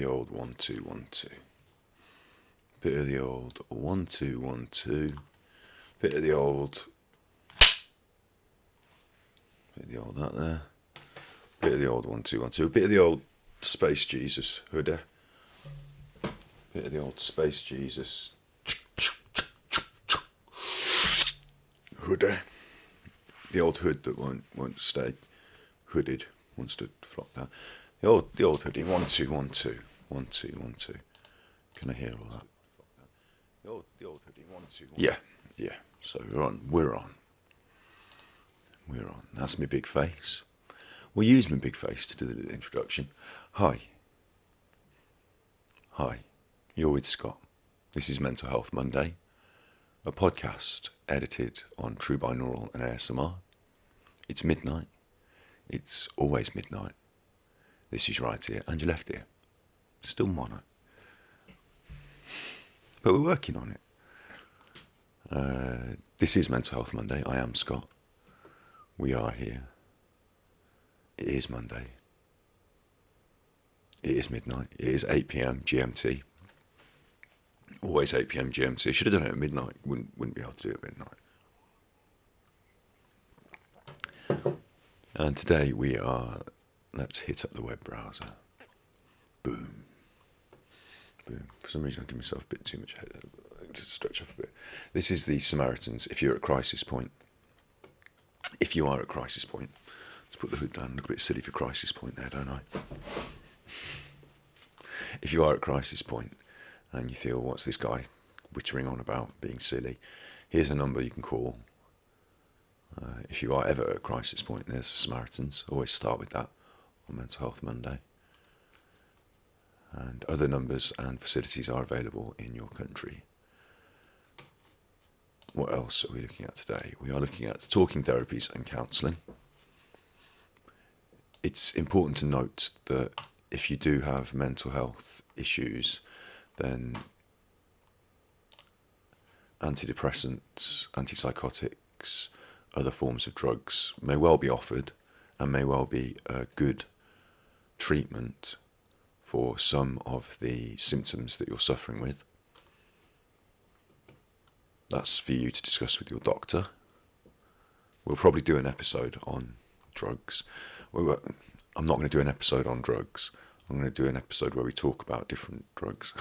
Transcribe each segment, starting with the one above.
the old 1 2 1 2. Bit of the old 1 2 1 2. Bit of the old. Bit of the old that there. Bit of the old 1 2 1 2. Bit of the old Space Jesus hoodie. Bit of the old Space Jesus hoodie. The old hood that won't stay hooded, wants to flop down. The old hoodie. 1 2 1 2. 1 2 1 2. Can I hear all that? The old hoodie. 1 2 1 2. Yeah. So we're on. That's my big face. We'll use my big face to do the introduction. Hi. You're with Scott. This is Mental Health Monday, a podcast edited on True Binaural and ASMR. It's midnight. It's always midnight. This is right ear and your left ear. Still mono. But we're working on it. This is Mental Health Monday. I am Scott. We are here. It is Monday. It is midnight. It is 8 p.m. GMT. Always 8 p.m. GMT. Should have done it at midnight. Wouldn't be able to do it at midnight. And today we are, let's hit up the web browser. Boom. For some reason I give myself a bit too much head to stretch up a bit. This is the Samaritans. If you're at crisis point. If you are at crisis point. Let's put the hood down. Look a bit silly for crisis point there, don't I? If you are at crisis point and you feel, what's this guy wittering on about, being silly, here's a number you can call. If you are ever at a crisis point, there's the Samaritans. Always start with that on Mental Health Monday. And other numbers and facilities are available in your country. What else are we looking at today? We are looking at talking therapies and counselling. It's important to note that if you do have mental health issues, then antidepressants, antipsychotics, other forms of drugs may well be offered and may well be a good treatment for some of the symptoms that you're suffering with. That's for you to discuss with your doctor. We'll probably do an episode on drugs. I'm not going to do an episode on drugs. I'm going to do an episode where we talk about different drugs.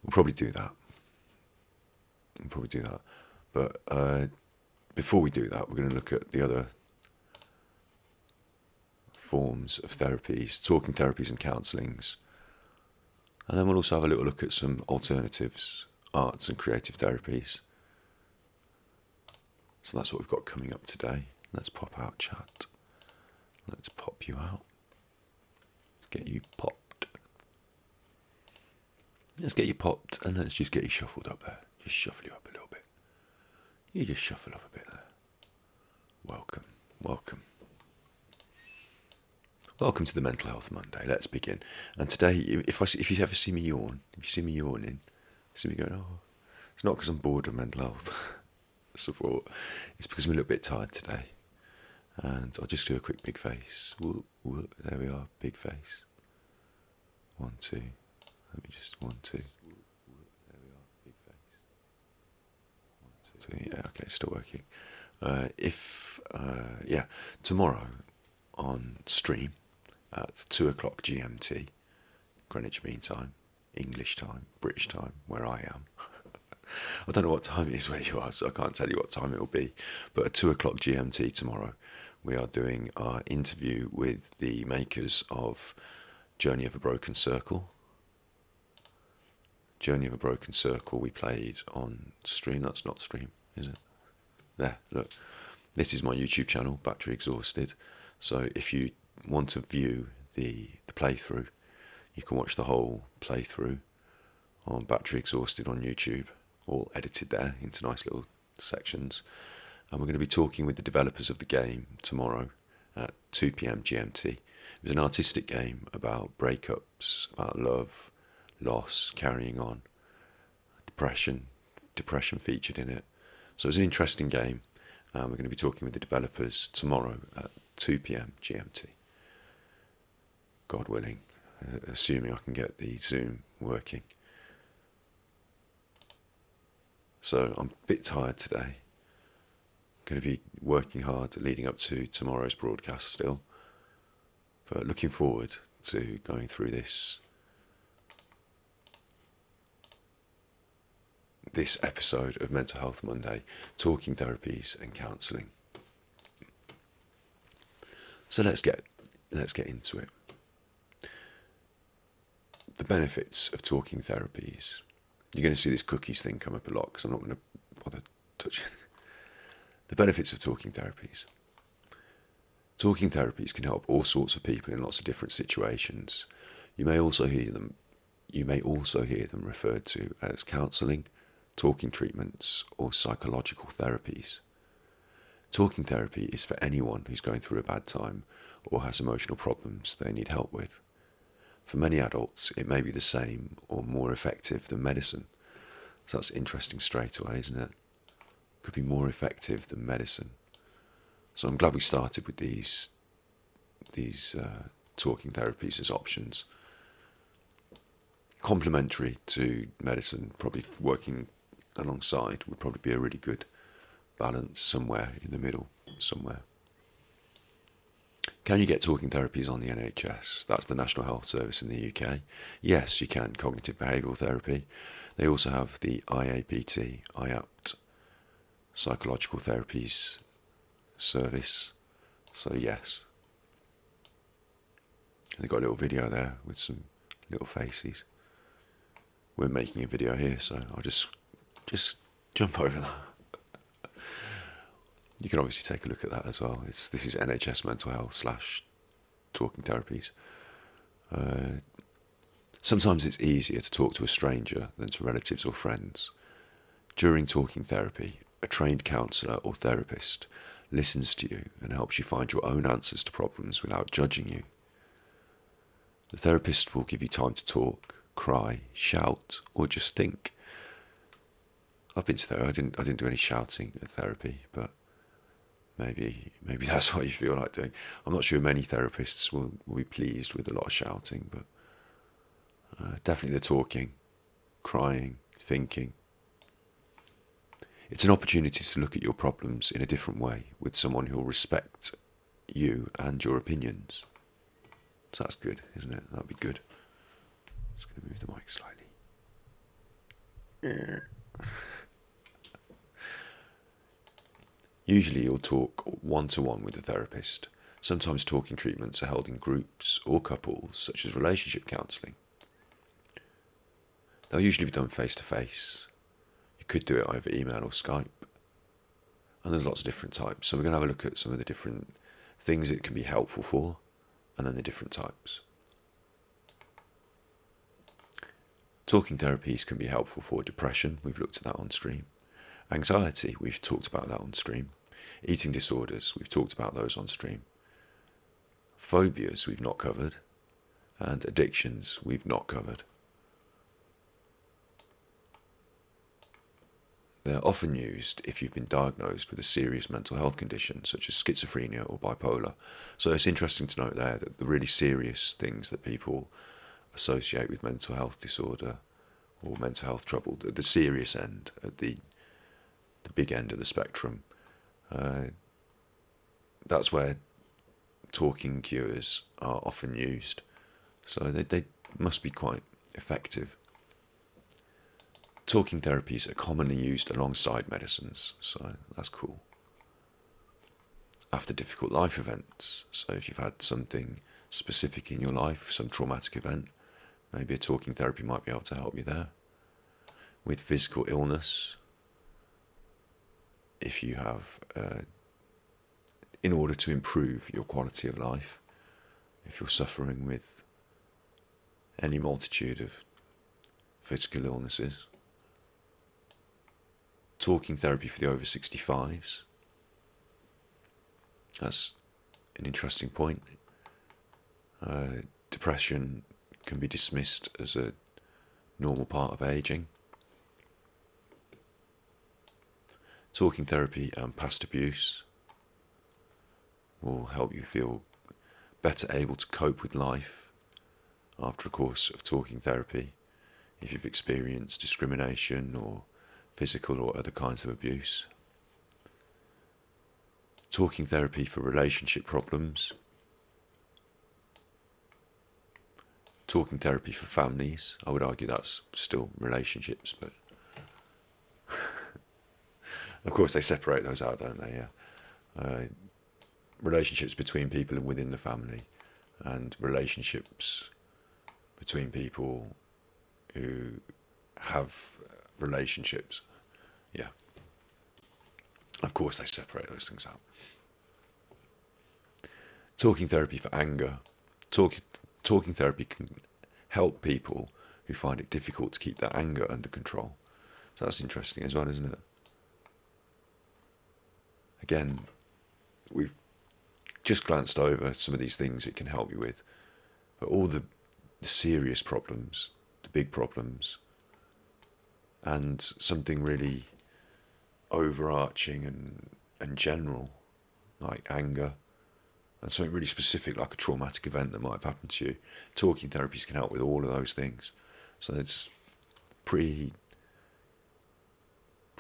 We'll probably do that. But before we do that, we're going to look at the other forms of therapies, talking therapies and counsellings. And then we'll also have a little look at some alternatives, arts and creative therapies. So that's what we've got coming up today. Let's pop out chat. Let's pop you out. Let's get you popped. Let's get you popped and let's just get you shuffled up there. Just shuffle you up a little bit. You just shuffle up a bit there. Welcome. Welcome to the Mental Health Monday. Let's begin. And today, if you ever see me yawn, if you see me yawning, see me going, oh, it's not because I'm bored of mental health support. It's because I'm a little bit tired today. And I'll just do a quick big face. There we are, big face. 1 2. Let me just 1 2. There we are, big face. 1 2. Yeah, okay, still working. Tomorrow on stream at 2 o'clock GMT, Greenwich Mean Time, English time, British time, where I am. I don't know what time it is where you are, so I can't tell you what time it will be. But at 2 o'clock GMT tomorrow, we are doing our interview with the makers of Journey of a Broken Circle. Journey of a Broken Circle we played on stream. That's not stream, is it? There, look. This is my YouTube channel, Battery Exhausted. So if you want to view the playthrough, you can watch the whole playthrough on Battery Exhausted on YouTube, all edited there into nice little sections. And we're going to be talking with the developers of the game tomorrow at 2 p.m. GMT. It was an artistic game about breakups, about love, loss, carrying on, depression featured in it. So it was an interesting game. We're going to be talking with the developers tomorrow at 2 p.m. GMT. God willing. assuming I can get the Zoom working. So I'm a bit tired today. Going to be working hard leading up to tomorrow's broadcast still, but looking forward to going through this episode of Mental Health Monday, talking therapies and counselling. So let's get into it. The benefits of talking therapies. You're going to see this cookies thing come up a lot because I'm not going to bother touching it. The benefits of talking therapies. Talking therapies can help all sorts of people in lots of different situations. You may also hear them referred to as counselling, talking treatments, or psychological therapies. Talking therapy is for anyone who's going through a bad time or has emotional problems they need help with. For many adults, it may be the same or more effective than medicine. So that's interesting straight away, isn't it? Could be more effective than medicine. So I'm glad we started with these talking therapies as options. Complementary to medicine, probably working alongside would probably be a really good balance somewhere in the middle, somewhere. Can you get talking therapies on the NHS? That's the National Health Service in the UK. Yes, you can. Cognitive behavioural therapy. They also have the IAPT psychological therapies service. So yes. And they've got a little video there with some little faces. We're making a video here, so I'll just jump over that. You can obviously take a look at that as well. This is NHS Mental Health / talking therapies. Sometimes it's easier to talk to a stranger than to relatives or friends. During talking therapy, a trained counsellor or therapist listens to you and helps you find your own answers to problems without judging you. The therapist will give you time to talk, cry, shout, or just think. I've been to therapy. I didn't do any shouting at therapy, but maybe that's what you feel like doing. I'm not sure many therapists will be pleased with a lot of shouting, but definitely the talking, crying, thinking. It's an opportunity to look at your problems in a different way with someone who will respect you and your opinions. So that's good, isn't it? That'd be good. Just going to move the mic slightly. Usually you'll talk one-to-one with a therapist. Sometimes talking treatments are held in groups or couples, such as relationship counselling. They'll usually be done face-to-face. You could do it over email or Skype. And there's lots of different types. So we're going to have a look at some of the different things it can be helpful for, and then the different types. Talking therapies can be helpful for depression. We've looked at that on stream. Anxiety, we've talked about that on stream. Eating disorders, we've talked about those on stream. Phobias, we've not covered. And addictions, we've not covered. They're often used if you've been diagnosed with a serious mental health condition, such as schizophrenia or bipolar. So it's interesting to note there that the really serious things that people associate with mental health disorder or mental health trouble, the serious end, at the big end of the spectrum, that's where talking cures are often used. So they must be quite effective. Talking therapies are commonly used alongside medicines, so that's cool. After difficult life events, so if you've had something specific in your life, some traumatic event, maybe a talking therapy might be able to help you there. With physical illness, if you have, in order to improve your quality of life, if you're suffering with any multitude of physical illnesses. Talking therapy for the over 65s. That's an interesting point. Depression can be dismissed as a normal part of ageing. Talking therapy and past abuse will help you feel better able to cope with life after a course of talking therapy if you've experienced discrimination or physical or other kinds of abuse. Talking therapy for relationship problems. Talking therapy for families. I would argue that's still relationships, but of course they separate those out, don't they? Yeah. Relationships between people and within the family, and relationships between people who have relationships. Yeah. Of course they separate those things out. Talking therapy for anger. Talking therapy can help people who find it difficult to keep their anger under control. So that's interesting as well, isn't it? Again, we've just glanced over some of these things it can help you with, but all the serious problems, the big problems, and something really overarching and general, like anger, and something really specific like a traumatic event that might have happened to you. Talking therapies can help with all of those things. So it's pretty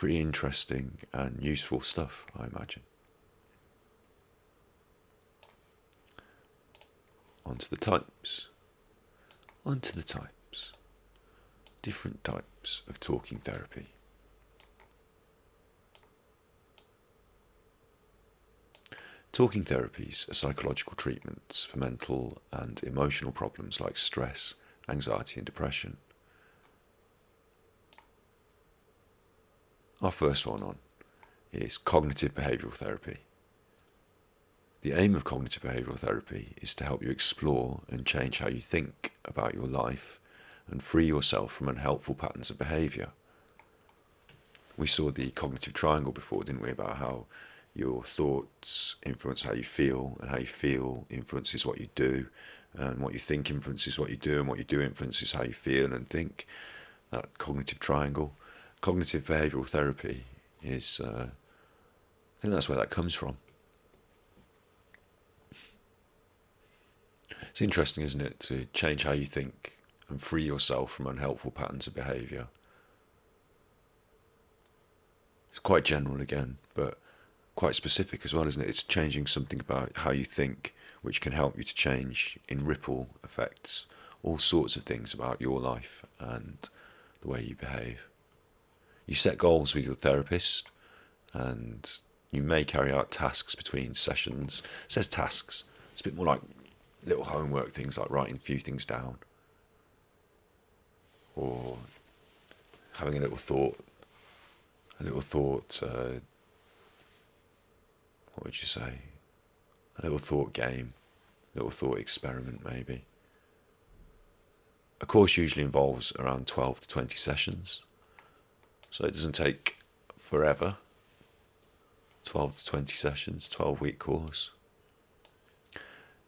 interesting and useful stuff, I imagine. Onto the types. Different types of talking therapy. Talking therapies are psychological treatments for mental and emotional problems like stress, anxiety and depression. Our first one on is cognitive behavioural therapy. The aim of cognitive behavioural therapy is to help you explore and change how you think about your life and free yourself from unhelpful patterns of behaviour. We saw the cognitive triangle before, didn't we, about how your thoughts influence how you feel, and how you feel influences what you do, and what you think influences what you do, and what you do influences how you feel and think. That cognitive triangle. Cognitive behavioural therapy is, I think that's where that comes from. It's interesting, isn't it, to change how you think and free yourself from unhelpful patterns of behaviour. It's quite general again, but quite specific as well, isn't it? It's changing something about how you think, which can help you to change in ripple effects all sorts of things about your life and the way you behave. You set goals with your therapist, and you may carry out tasks between sessions. It says tasks. It's a bit more like little homework things, like writing a few things down, or having a little thought, what would you say? A little thought game, a little thought experiment maybe. A course usually involves around 12 to 20 sessions, so it doesn't take forever. 12 to 20 sessions, 12-week course.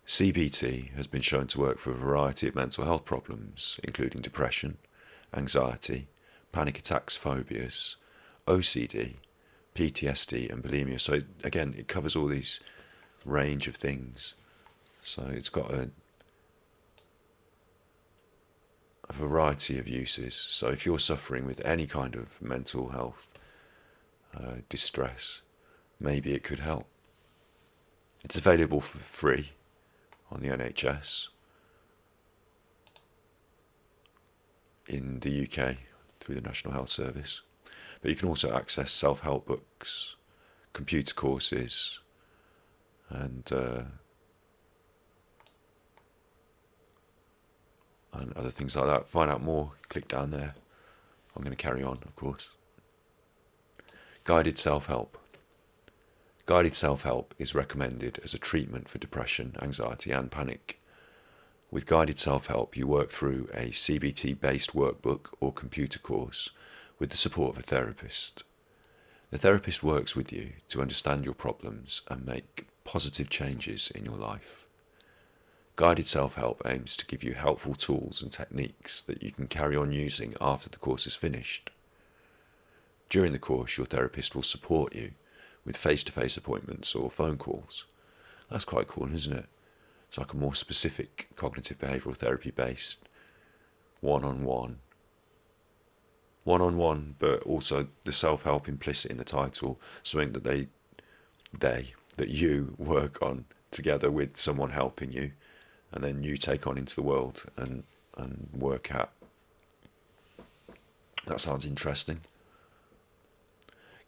CBT has been shown to work for a variety of mental health problems, including depression, anxiety, panic attacks, phobias, OCD, PTSD and bulimia. So again, it covers all these range of things. So it's got a variety of uses. So if you're suffering with any kind of mental health distress, maybe it could help. It's available for free on the NHS in the UK through the National Health Service. But you can also access self-help books, computer courses, and other things like that. Find out more, click down there. I'm going to carry on, of course. Guided self-help. Guided self-help is recommended as a treatment for depression, anxiety and panic. With guided self-help, you work through a CBT-based workbook or computer course with the support of a therapist. The therapist works with you to understand your problems and make positive changes in your life. Guided self-help aims to give you helpful tools and techniques that you can carry on using after the course is finished. During the course, your therapist will support you with face-to-face appointments or phone calls. That's quite cool, isn't it? It's like a more specific cognitive behavioural therapy based one-on-one, but also the self-help implicit in the title, something that that you work on together with someone helping you, and then you take on into the world and work at. That sounds interesting.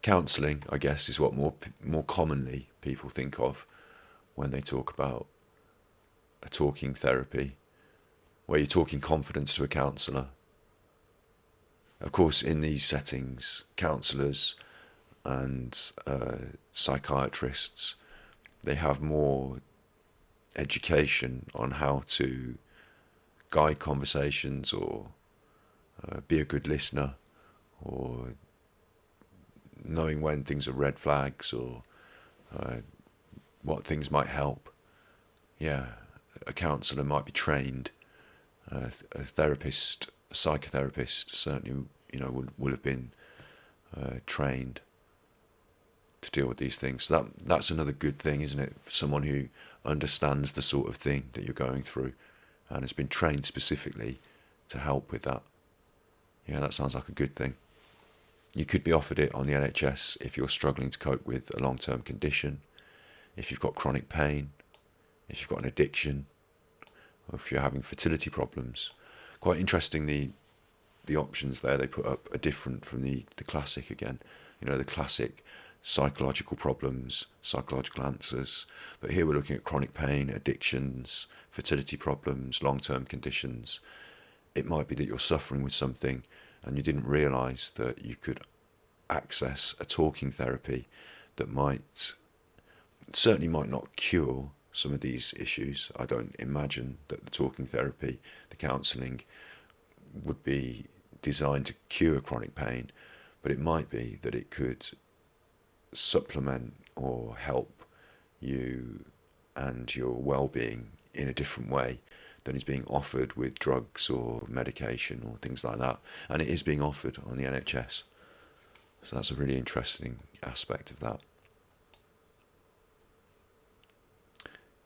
Counselling, I guess, is what more commonly people think of when they talk about a talking therapy, where you're talking confidence to a counsellor. Of course, in these settings, counsellors and psychiatrists, they have more education on how to guide conversations or be a good listener, or knowing when things are red flags, or what things might help. Yeah, a counsellor might be trained. A therapist, a psychotherapist, certainly, will have been trained to deal with these things. So that's another good thing, isn't it? For someone who understands the sort of thing that you're going through and has been trained specifically to help with that. Yeah, that sounds like a good thing. You could be offered it on the NHS if you're struggling to cope with a long-term condition, if you've got chronic pain, if you've got an addiction, or if you're having fertility problems. Quite interesting, the options there they put up are different from the classic again. The classic psychological problems, psychological answers. But here we're looking at chronic pain, addictions, fertility problems, long-term conditions. It might be that you're suffering with something and you didn't realise that you could access a talking therapy that certainly might not cure some of these issues. I don't imagine that the talking therapy, the counselling, would be designed to cure chronic pain, but it might be that it could supplement or help you and your well-being in a different way than is being offered with drugs or medication or things like that. And it is being offered on the NHS. So that's a really interesting aspect of that.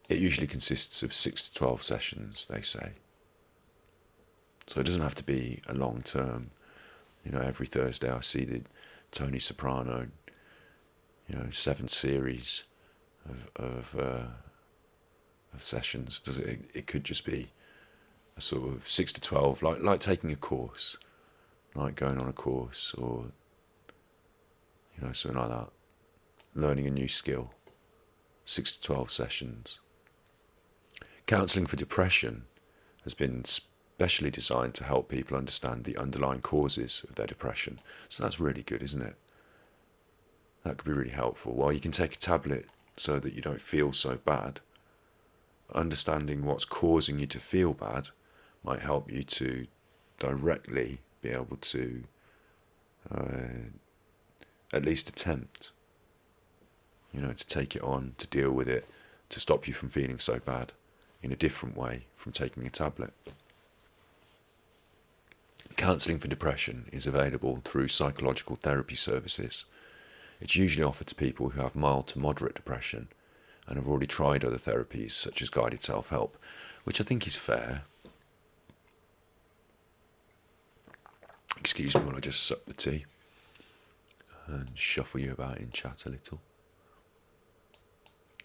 It usually consists of 6 to 12 sessions, they say. So it doesn't have to be a long term. Every Thursday I see the Tony Soprano, 7 series of sessions. It could just be a sort of 6 to 12, like taking a course, like going on a course, or something like that. Learning a new skill. 6 to 12 sessions. Counselling for depression has been specially designed to help people understand the underlying causes of their depression. So that's really good, isn't it? That could be really helpful. Well, you can take a tablet so that you don't feel so bad. Understanding what's causing you to feel bad might help you to directly be able to at least attempt, to take it on, to deal with it, to stop you from feeling so bad in a different way from taking a tablet. Counselling for depression is available through psychological therapy services. It's usually offered to people who have mild to moderate depression and have already tried other therapies such as guided self-help, which I think is fair. Excuse me while I just sup the tea and shuffle you about in chat a little.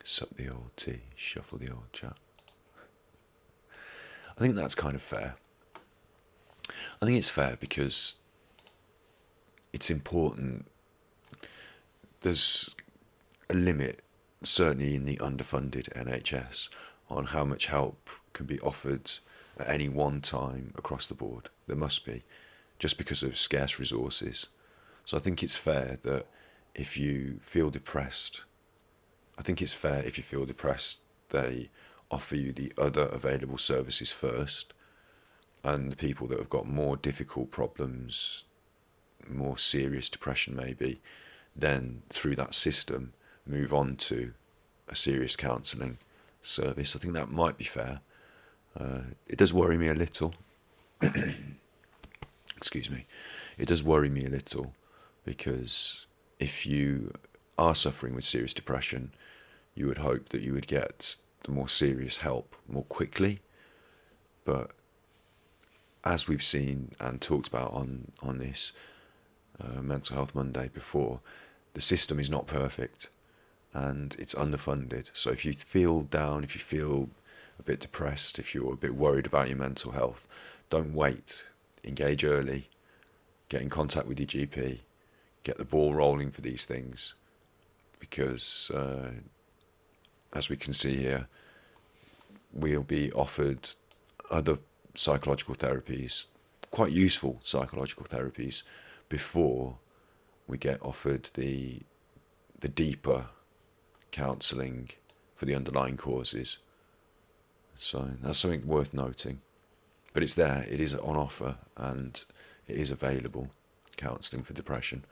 Sup the old tea, shuffle the old chat. I think that's kind of fair. I think it's fair because it's important. There's a limit, certainly in the underfunded NHS, on how much help can be offered at any one time across the board. There must be, just because of scarce resources. So I think it's fair that if you feel depressed, they offer you the other available services first, and the people that have got more difficult problems, more serious depression maybe, then through that system move on to a serious counselling service. I think that might be fair. It does worry me a little. Excuse me. It does worry me a little because if you are suffering with serious depression, you would hope that you would get the more serious help more quickly. But as we've seen and talked about on this Mental Health Monday before, the system is not perfect and it's underfunded. So if you feel down, if you feel a bit depressed, if you're a bit worried about your mental health, don't wait. Engage early. Get in contact with your GP. Get the ball rolling for these things. Because as we can see here, we'll be offered other psychological therapies, quite useful psychological therapies, before we get offered the deeper counselling for the underlying causes. So that's something worth noting. But it's there, it is on offer, and it is available, counselling for depression.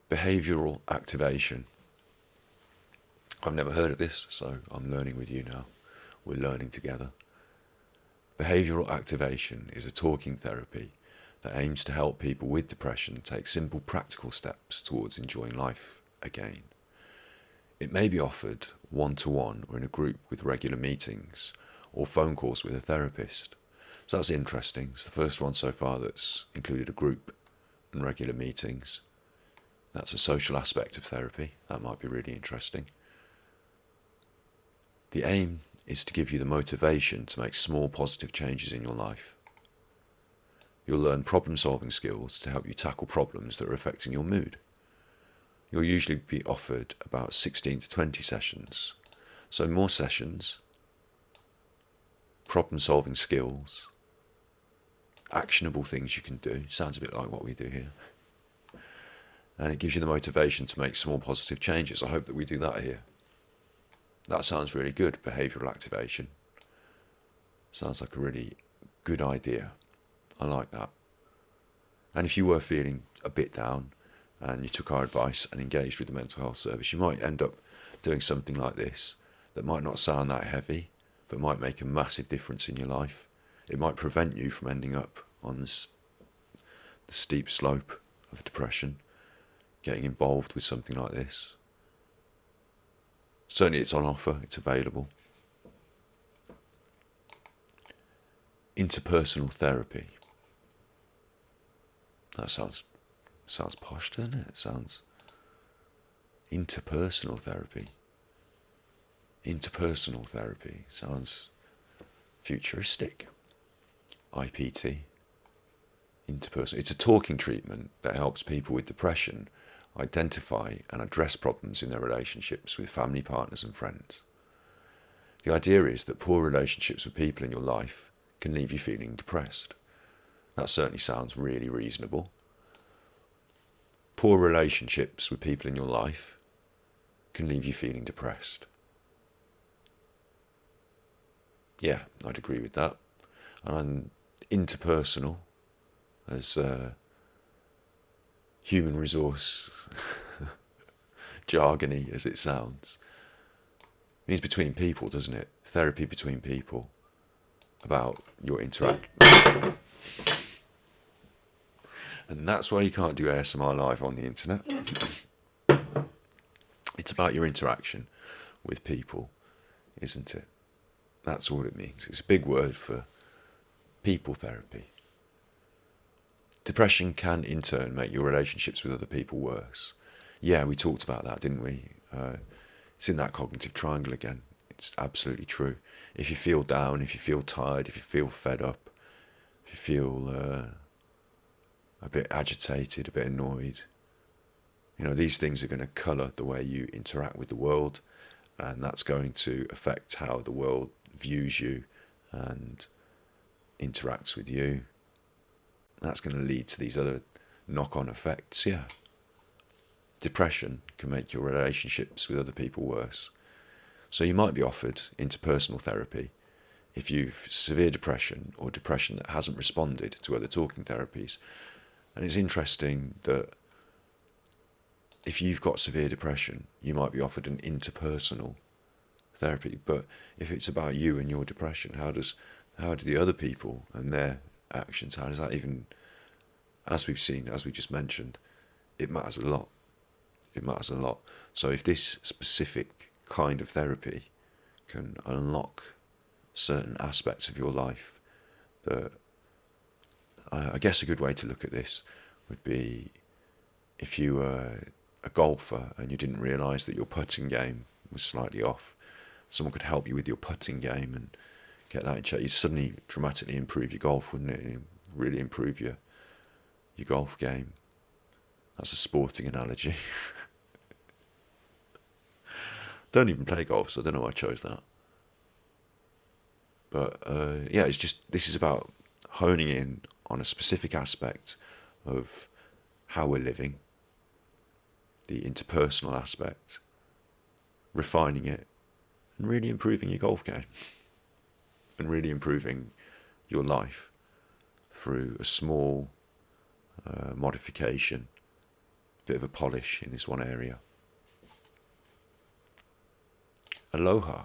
Behavioural activation. I've never heard of this, so I'm learning with you now. We're learning together. Behavioural activation is a talking therapy that aims to help people with depression take simple practical steps towards enjoying life again. It may be offered one-to-one or in a group with regular meetings or phone calls with a therapist. So that's interesting. It's the first one so far that's included a group and regular meetings. That's a social aspect of therapy. That might be really interesting. The aim is to give you the motivation to make small positive changes in your life. You'll learn problem-solving skills to help you tackle problems that are affecting your mood. You'll usually be offered about 16 to 20 sessions. So more sessions, problem-solving skills, actionable things you can do. Sounds a bit like what we do here. And it gives you the motivation to make small positive changes. I hope that we do that here. That sounds really good, behavioural activation. Sounds like a really good idea. I like that. And if you were feeling a bit down and you took our advice and engaged with the mental health service, you might end up doing something like this that might not sound that heavy, but might make a massive difference in your life. It might prevent you from ending up on the steep slope of depression, getting involved with something like this. Certainly it's on offer, it's available. Interpersonal therapy. That sounds posh, doesn't it? It sounds interpersonal therapy. Interpersonal therapy sounds futuristic. IPT. Interpersonal. It's a talking treatment that helps people with depression identify and address problems in their relationships with family partners and friends. The idea is that poor relationships with people in your life can leave you feeling depressed. That certainly sounds really reasonable. Poor relationships with people in your life can leave you feeling depressed. Yeah, I'd agree with that. And interpersonal, as human resource jargony as it sounds, means between people, doesn't it? Therapy between people, about your interaction. And that's why you can't do ASMR live on the internet. It's about your interaction with people, isn't it? That's all it means. It's a big word for people therapy. Depression can, in turn, make your relationships with other people worse. Yeah, we talked about that, didn't we? It's in that cognitive triangle again. It's absolutely true. If you feel down, if you feel tired, if you feel fed up, if you feel a bit agitated, a bit annoyed, these things are going to colour the way you interact with the world, and that's going to affect how the world views you and interacts with you. That's going to lead to these other knock-on effects, yeah. Depression can make your relationships with other people worse. So you might be offered interpersonal therapy if you've severe depression or depression that hasn't responded to other talking therapies. And it's interesting that if you've got severe depression, you might be offered an interpersonal therapy. But if it's about you and your depression, how do the other people and their actions, how does that even, as we've seen, as we just mentioned, it matters a lot. It matters a lot. So if this specific kind of therapy can unlock certain aspects of your life that I guess a good way to look at this would be if you were a golfer and you didn't realise that your putting game was slightly off. Someone could help you with your putting game and get that in check. You'd suddenly dramatically improve your golf, wouldn't it? It'd really improve your golf game. That's a sporting analogy. Don't even play golf, so I don't know why I chose that. But yeah, it's just, this is about honing in on a specific aspect of how we're living, the interpersonal aspect, refining it, and really improving your golf game, and really improving your life through a small modification, a bit of a polish in this one area. Aloha.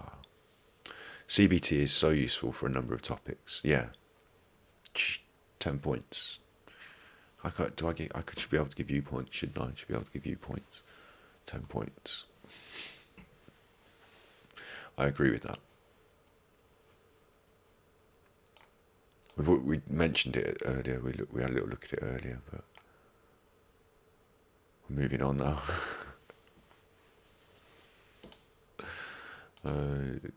CBT is so useful for a number of topics. Yeah. 10 points. I should be able to give you points, shouldn't I? I should be able to give you points. 10 points. I agree with that. We mentioned it earlier. We had a little look at it earlier, but we're moving on now.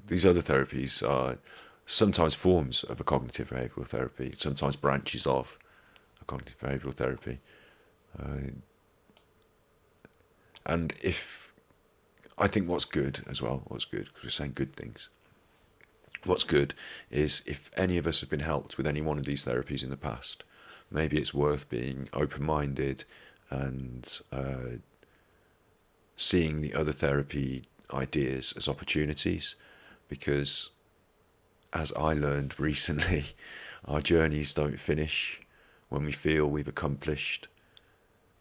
These other therapies are sometimes forms of a cognitive behavioural therapy, sometimes branches of a cognitive behavioural therapy. And if, I think what's good as well, because we're saying good things, what's good is if any of us have been helped with any one of these therapies in the past, maybe it's worth being open-minded and seeing the other therapy ideas as opportunities, because as I learned recently, our journeys don't finish when we feel we've accomplished.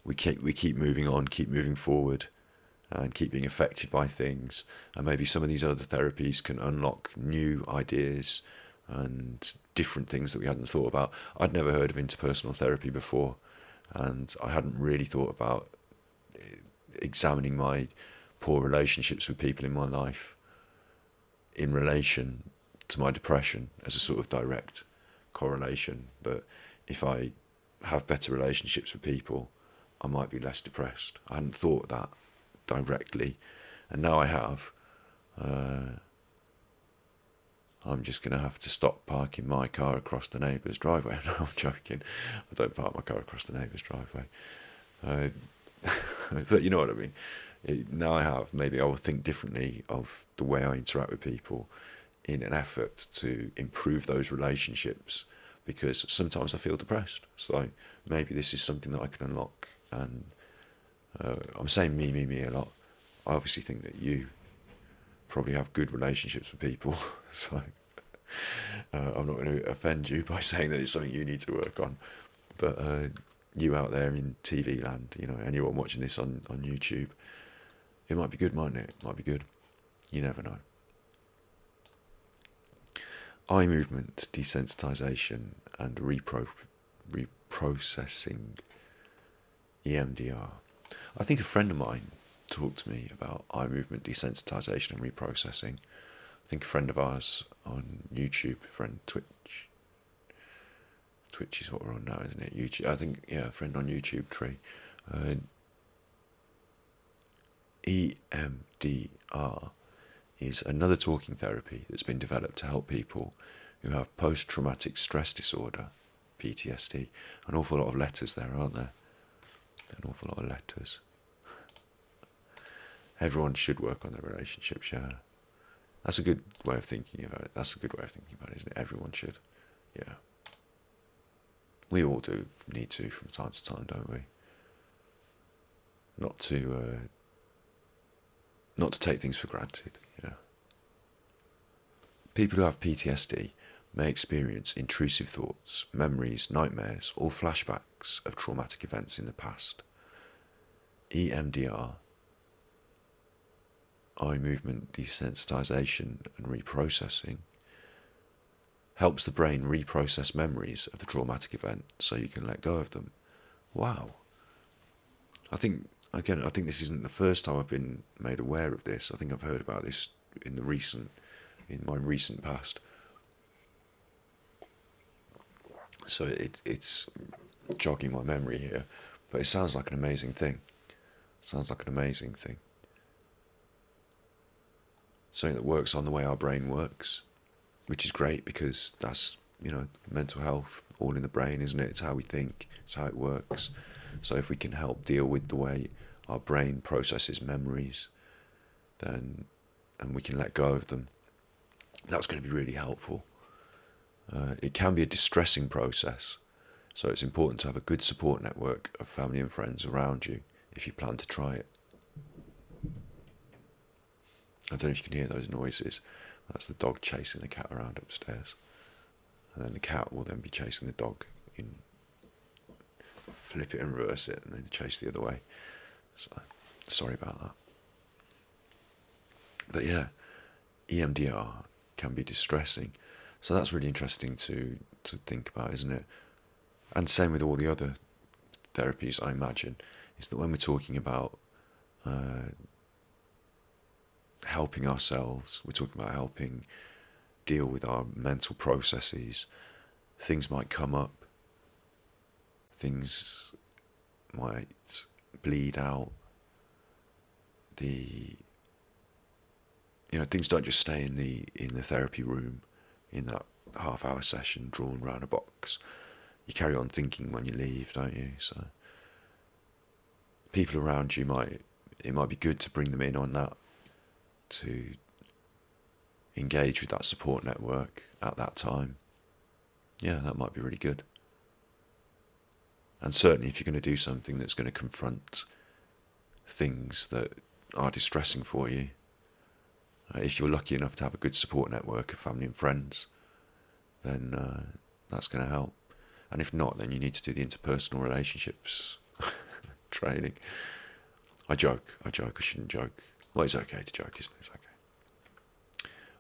We keep moving on, keep moving forward, and keep being affected by things. And maybe some of these other therapies can unlock new ideas and different things that we hadn't thought about. I'd never heard of interpersonal therapy before, and I hadn't really thought about examining my poor relationships with people in my life in relation to my depression as a sort of direct correlation, that if I have better relationships with people, I might be less depressed. I hadn't thought that directly, and now I have. I'm just going to have to stop parking my car across the neighbour's driveway. No, I'm joking. I don't park my car across the neighbour's driveway. But you know what I mean. Now I have, maybe I will think differently of the way I interact with people in an effort to improve those relationships, because sometimes I feel depressed. So maybe this is something that I can unlock. And I'm saying me a lot. I obviously think that you probably have good relationships with people, so I'm not going to offend you by saying that it's something you need to work on. But you out there in TV land, anyone watching this on YouTube, it might be good, mightn't it? It might be good. You never know. Eye movement desensitization and reprocessing, EMDR. I think a friend of mine talked to me about eye movement desensitization and reprocessing. I think a friend of ours on YouTube, Twitch is what we're on now, isn't it? YouTube. I think, a friend on YouTube, Tree. EMDR is another talking therapy that's been developed to help people who have post-traumatic stress disorder, PTSD. An awful lot of letters there, aren't there? An awful lot of letters. Everyone should work on their relationships, yeah. That's a good way of thinking about it. Isn't it? Everyone should, yeah. We all do need to from time to time, don't we? Not to take things for granted, yeah. People who have PTSD may experience intrusive thoughts, memories, nightmares, or flashbacks of traumatic events in the past. EMDR, eye movement desensitization and reprocessing, helps the brain reprocess memories of the traumatic event so you can let go of them. Wow. I think again, I think this isn't the first time I've been made aware of this. I think I've heard about this in my recent past. So it's jogging my memory here, but it sounds like an amazing thing. Sounds like an amazing thing. Something that works on the way our brain works, which is great because that's, mental health, all in the brain, isn't it? It's how we think, it's how it works. So if we can help deal with the way our brain processes memories, and we can let go of them, that's going to be really helpful. It can be a distressing process, so it's important to have a good support network of family and friends around you if you plan to try it. I don't know if you can hear those noises. That's the dog chasing the cat around upstairs. And then the cat will then be chasing the dog, flip it and reverse it, and then chase the other way. So, sorry about that. But yeah, EMDR can be distressing. So that's really interesting to think about, isn't it? And same with all the other therapies, I imagine, is that when we're talking about helping ourselves, we're talking about helping deal with our mental processes, things might come up, things might bleed out, things don't just stay in the therapy room, in that half-hour session drawn around a box. You carry on thinking when you leave, don't you? So people around you it might be good to bring them in on that, to engage with that support network at that time. Yeah, that might be really good. And certainly if you're going to do something that's going to confront things that are distressing for you, if you're lucky enough to have a good support network of family and friends, then that's going to help. And if not, then you need to do the interpersonal relationships training. I joke, I shouldn't joke. Well, it's okay to joke, isn't it? It's okay.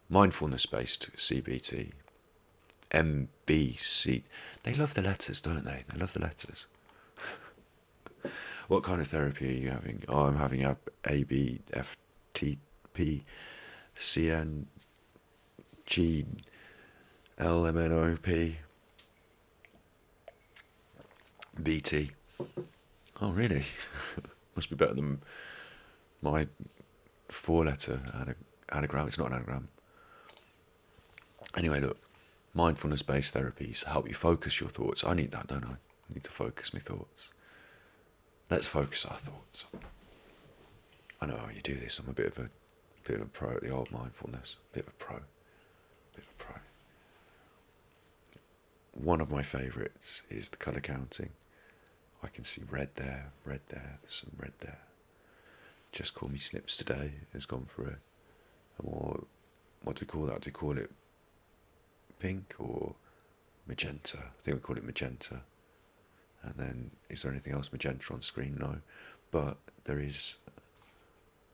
Mindfulness Based Cbt, MBC. They love the letters, don't they? They love the letters. What kind of therapy are you having? Oh, I'm having a ABFTP CNG LMNOP BT. Oh, really? Must be better than my 4-letter anagram. It's not an anagram. Anyway, look, mindfulness-based therapies help you focus your thoughts. I need that, don't I? I need to focus my thoughts. Let's focus our thoughts. I know how you do this. I'm a bit of a pro at the old mindfulness. Bit of a pro. One of my favourites is the colour counting. I can see red there, there's some red there. Just Call Me Snips today has gone for a more, what do we call that? Do we call it pink or magenta? I think we call it magenta. And then, is there anything else magenta on screen? No. But there is,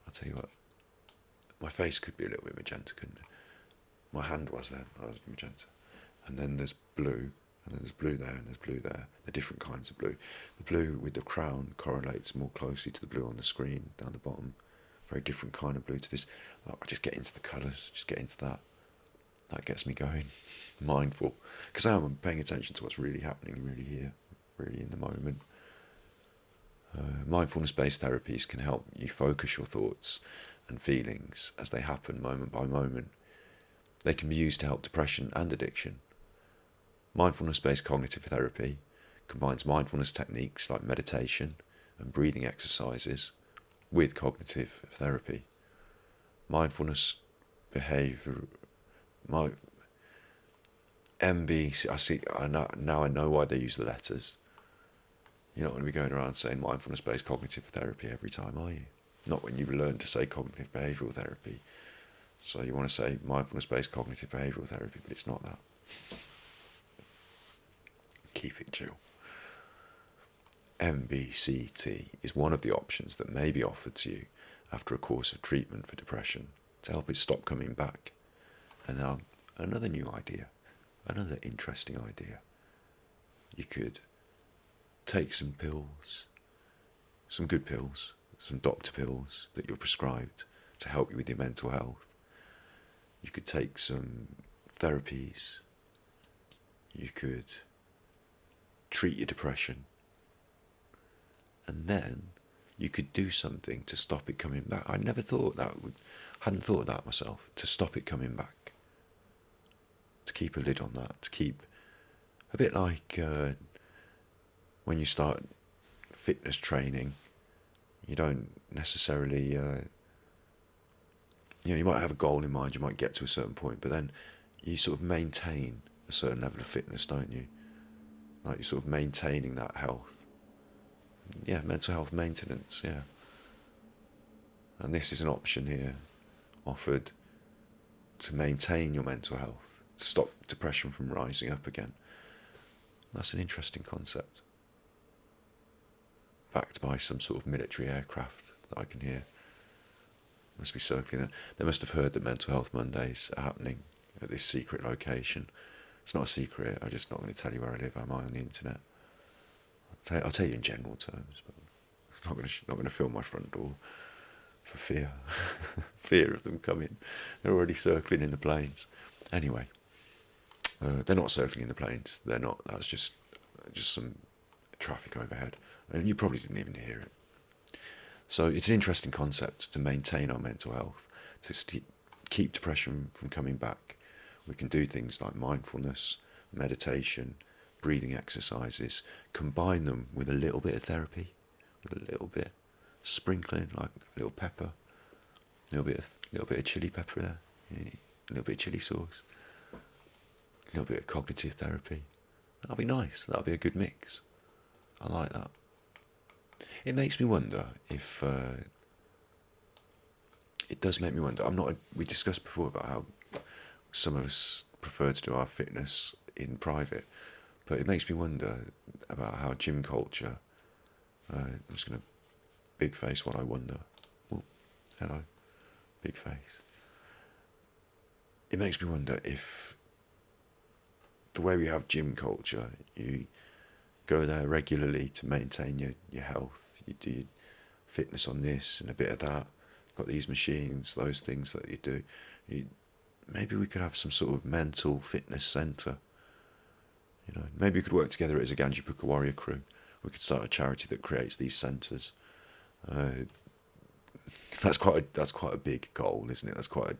I'll tell you what, my face could be a little bit magenta, couldn't it? My hand was then, I was magenta. And then there's blue, and then there's blue there, and there's blue there. They're different kinds of blue. The blue with the crown correlates more closely to the blue on the screen down the bottom. Very different kind of blue to this. I just get into the colours, just get into that. That gets me going, mindful. Because I'm paying attention to what's really happening, really here, really in the moment. Mindfulness-based therapies can help you focus your thoughts and feelings as they happen moment by moment. They can be used to help depression and addiction. Mindfulness-based cognitive therapy combines mindfulness techniques like meditation and breathing exercises with cognitive therapy. Mindfulness behaviour, MBC. Now I know why they use the letters. You're not going to be going around saying mindfulness-based cognitive therapy every time, are you? Not when you've learned to say cognitive behavioural therapy. So you want to say mindfulness-based cognitive behavioural therapy, but it's not that. Keep it chill. MBCT is one of the options that may be offered to you after a course of treatment for depression to help it stop coming back. And now another new idea, another interesting idea. You could take some pills, some good pills, some doctor pills that you're prescribed to help you with your mental health. You could take some therapies. You could treat your depression. And then you could do something to stop it coming back. I never thought hadn't thought of that myself, to stop it coming back. To keep a lid on that, to keep, a bit like when you start fitness training, you don't necessarily, you might have a goal in mind, you might get to a certain point, but then you sort of maintain a certain level of fitness, don't you? Like you're sort of maintaining that health. Yeah, mental health maintenance, yeah. And this is an option here offered to maintain your mental health, to stop depression from rising up again. That's an interesting concept. Backed by some sort of military aircraft that I can hear. Must be circling there. They must have heard that Mental Health Mondays are happening at this secret location. It's not a secret, I'm just not going to tell you where I live, am I, on the internet? I'll tell you in general terms, but I'm not going to film my front door for fear. Fear of them coming. They're already circling in the planes. Anyway, they're not circling in the planes. They're not. That's just some traffic overhead. And you probably didn't even hear it. So it's an interesting concept to maintain our mental health, to keep depression from coming back. We can do things like mindfulness, meditation, breathing exercises, combine them with a little bit of therapy, with a little bit sprinkling, like a little pepper, a little bit of chili pepper there, a little bit of chili sauce, a little bit of cognitive therapy. That'll be nice. That'll be a good mix. I like that. It makes me wonder if it does make me wonder. We discussed before about how some of us prefer to do our fitness in private, but it makes me wonder about how gym culture. I'm just going to big face what I wonder. Oh, hello, big face. It makes me wonder if the way we have gym culture, you go there regularly to maintain your health. You do fitness on this and a bit of that. Got these machines, those things that you do. Maybe we could have some sort of mental fitness centre. Maybe we could work together as a Ganjipuka warrior crew. We could start a charity that creates these centres. That's quite a big goal, isn't it? That's quite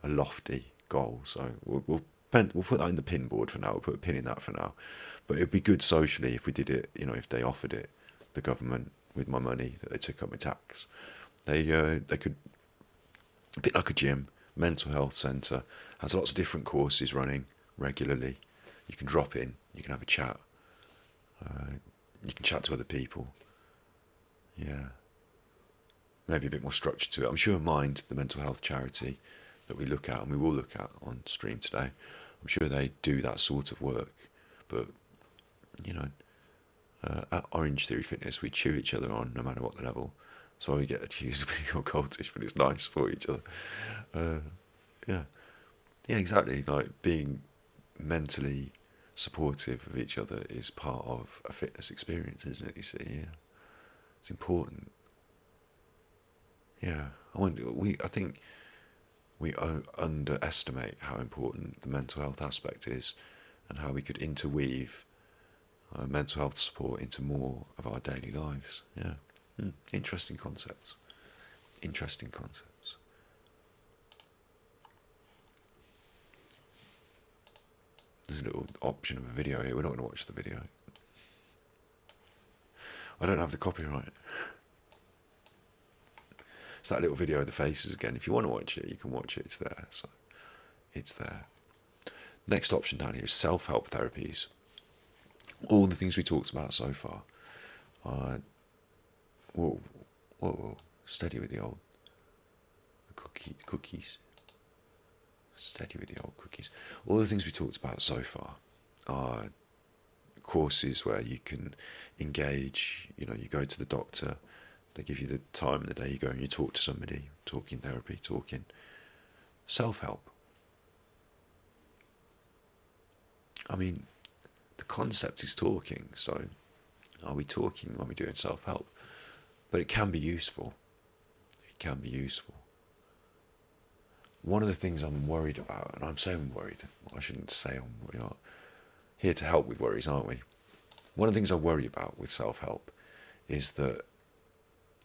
a lofty goal. So we'll put that in the pin board for now. We'll put a pin in that for now. But it'd be good socially if we did it. If they offered it, the government, with my money that they took up my tax, they could, a bit like a gym, mental health centre, has lots of different courses running regularly. You can drop in, you can have a chat, you can chat to other people. Yeah. Maybe a bit more structure to it. I'm sure Mind, the mental health charity that we look at and we will look at on stream today, I'm sure they do that sort of work. But, at Orange Theory Fitness, we cheer each other on no matter what the level. That's why we get accused of being occultish, but it's nice for each other. Yeah, exactly. Like being mentally supportive of each other is part of a fitness experience, isn't it? You see, yeah, it's important. Yeah, I think we underestimate how important the mental health aspect is, and how we could interweave mental health support into more of our daily lives. Yeah, interesting concepts. Interesting concepts. There's a little option of a video here. We're not going to watch the video. I don't have the copyright. It's that little video of the faces again. If you want to watch it, you can watch it. It's there. So it's there. Next option down here is self-help therapies. All the things we talked about so far. Whoa, steady with the old cookies. Steady with the old cookies. All the things we talked about so far are courses where you can engage. You go to the doctor. They give you the time of the day. You go and you talk to somebody. Talking therapy. Talking self-help. I mean, the concept is talking, so are we talking when we're doing self-help? But it can be useful. can be useful. One of the things I'm worried about, and I'm saying worried, I shouldn't say we are here to help with worries, aren't we? One of the things I worry about with self-help is that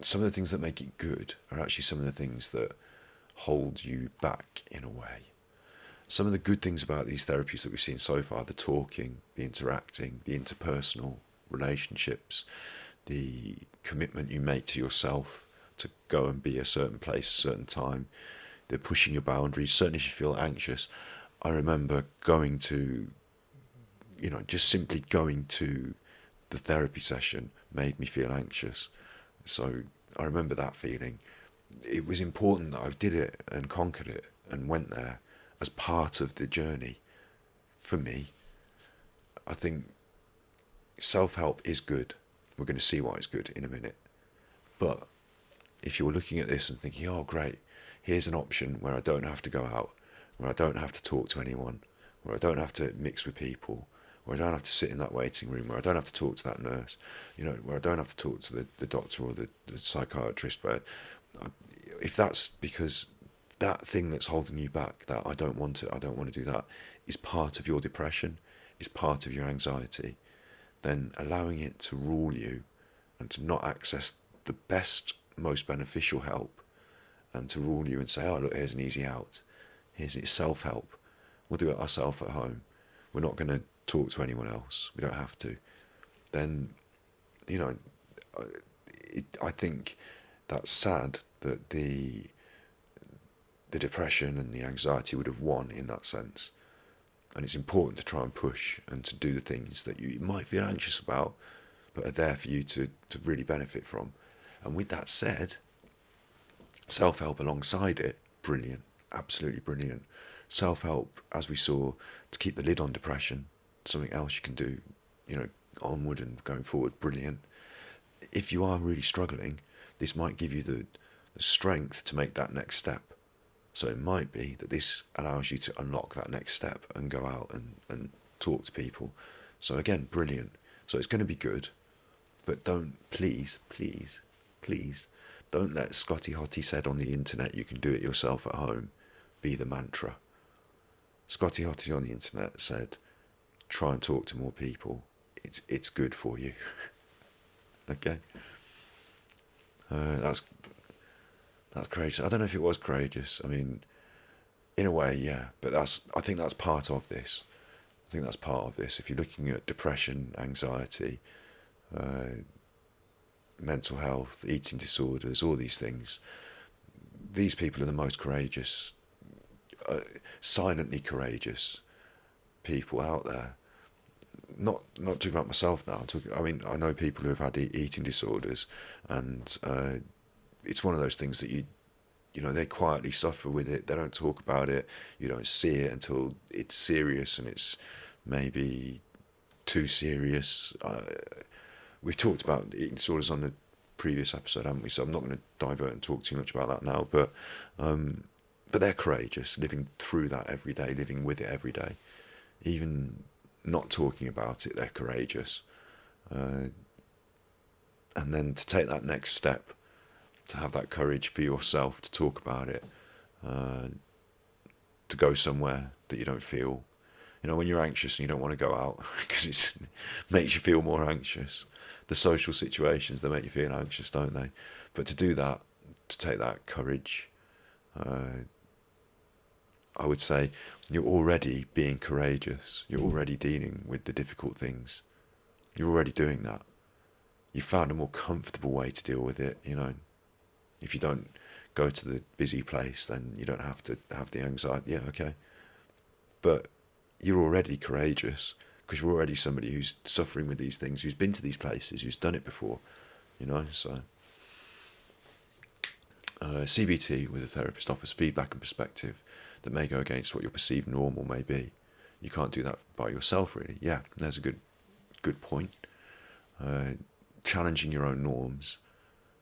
some of the things that make it good are actually some of the things that hold you back in a way. Some of the good things about these therapies that we've seen so far, the talking, the interacting, the interpersonal relationships, the commitment you make to yourself to go and be a certain place, a certain time, the pushing your boundaries, certainly if you feel anxious. I remember going to, just simply going to the therapy session made me feel anxious. So I remember that feeling. It was important that I did it and conquered it and went there as part of the journey. For me, I think self-help is good. We're going to see why it's good in a minute. But if you're looking at this and thinking, oh great, here's an option where I don't have to go out, where I don't have to talk to anyone, where I don't have to mix with people, where I don't have to sit in that waiting room, where I don't have to talk to that nurse, where I don't have to talk to the doctor or the psychiatrist, where if that's because that thing that's holding you back, that I don't want to do that, is part of your depression, is part of your anxiety, then allowing it to rule you and to not access the best, most beneficial help and to rule you and say, oh look, here's an easy out, here's self-help, we'll do it ourselves at home, we're not going to talk to anyone else, we don't have to, then I think that's sad that the depression and the anxiety would have won in that sense. And it's important to try and push and to do the things that you might feel anxious about, but are there for you to really benefit from. And with that said, self-help alongside it, brilliant, absolutely brilliant. Self-help, as we saw, to keep the lid on depression, something else you can do, onward and going forward, brilliant. If you are really struggling, this might give you the strength to make that next step. So it might be that this allows you to unlock that next step and go out and talk to people. So again, brilliant. So it's going to be good, but please, don't let Scotty Hottie said on the internet you can do it yourself at home be the mantra. Scotty Hottie on the internet said, try and talk to more people. It's good for you. Okay? That's courageous. I don't know if it was courageous. I mean, in a way, yeah. But I think that's part of this. If you're looking at depression, anxiety, mental health, eating disorders, all these things, these people are the most courageous, silently courageous people out there. Not talking about myself now. I know people who have had eating disorders, and it's one of those things that they quietly suffer with it. They don't talk about it. You don't see it until it's serious, and it's maybe too serious. We've talked about eating disorders on the previous episode, haven't we? So I'm not going to divert and talk too much about that now. But they're courageous, living through that every day, living with it every day. Even not talking about it, they're courageous. And then to take that next step, to have that courage for yourself to talk about it, to go somewhere that you don't feel. When you're anxious and you don't want to go out because it makes you feel more anxious. The social situations, they make you feel anxious, don't they? But to do that, to take that courage, I would say you're already being courageous. You're already dealing with the difficult things. You're already doing that. You found a more comfortable way to deal with it, If you don't go to the busy place, then you don't have to have the anxiety. Yeah, okay. But you're already courageous because you're already somebody who's suffering with these things, who's been to these places, who's done it before, So CBT with a therapist offers feedback and perspective that may go against what your perceived normal may be. You can't do that by yourself, really. Yeah, there's a good point. Challenging your own norms,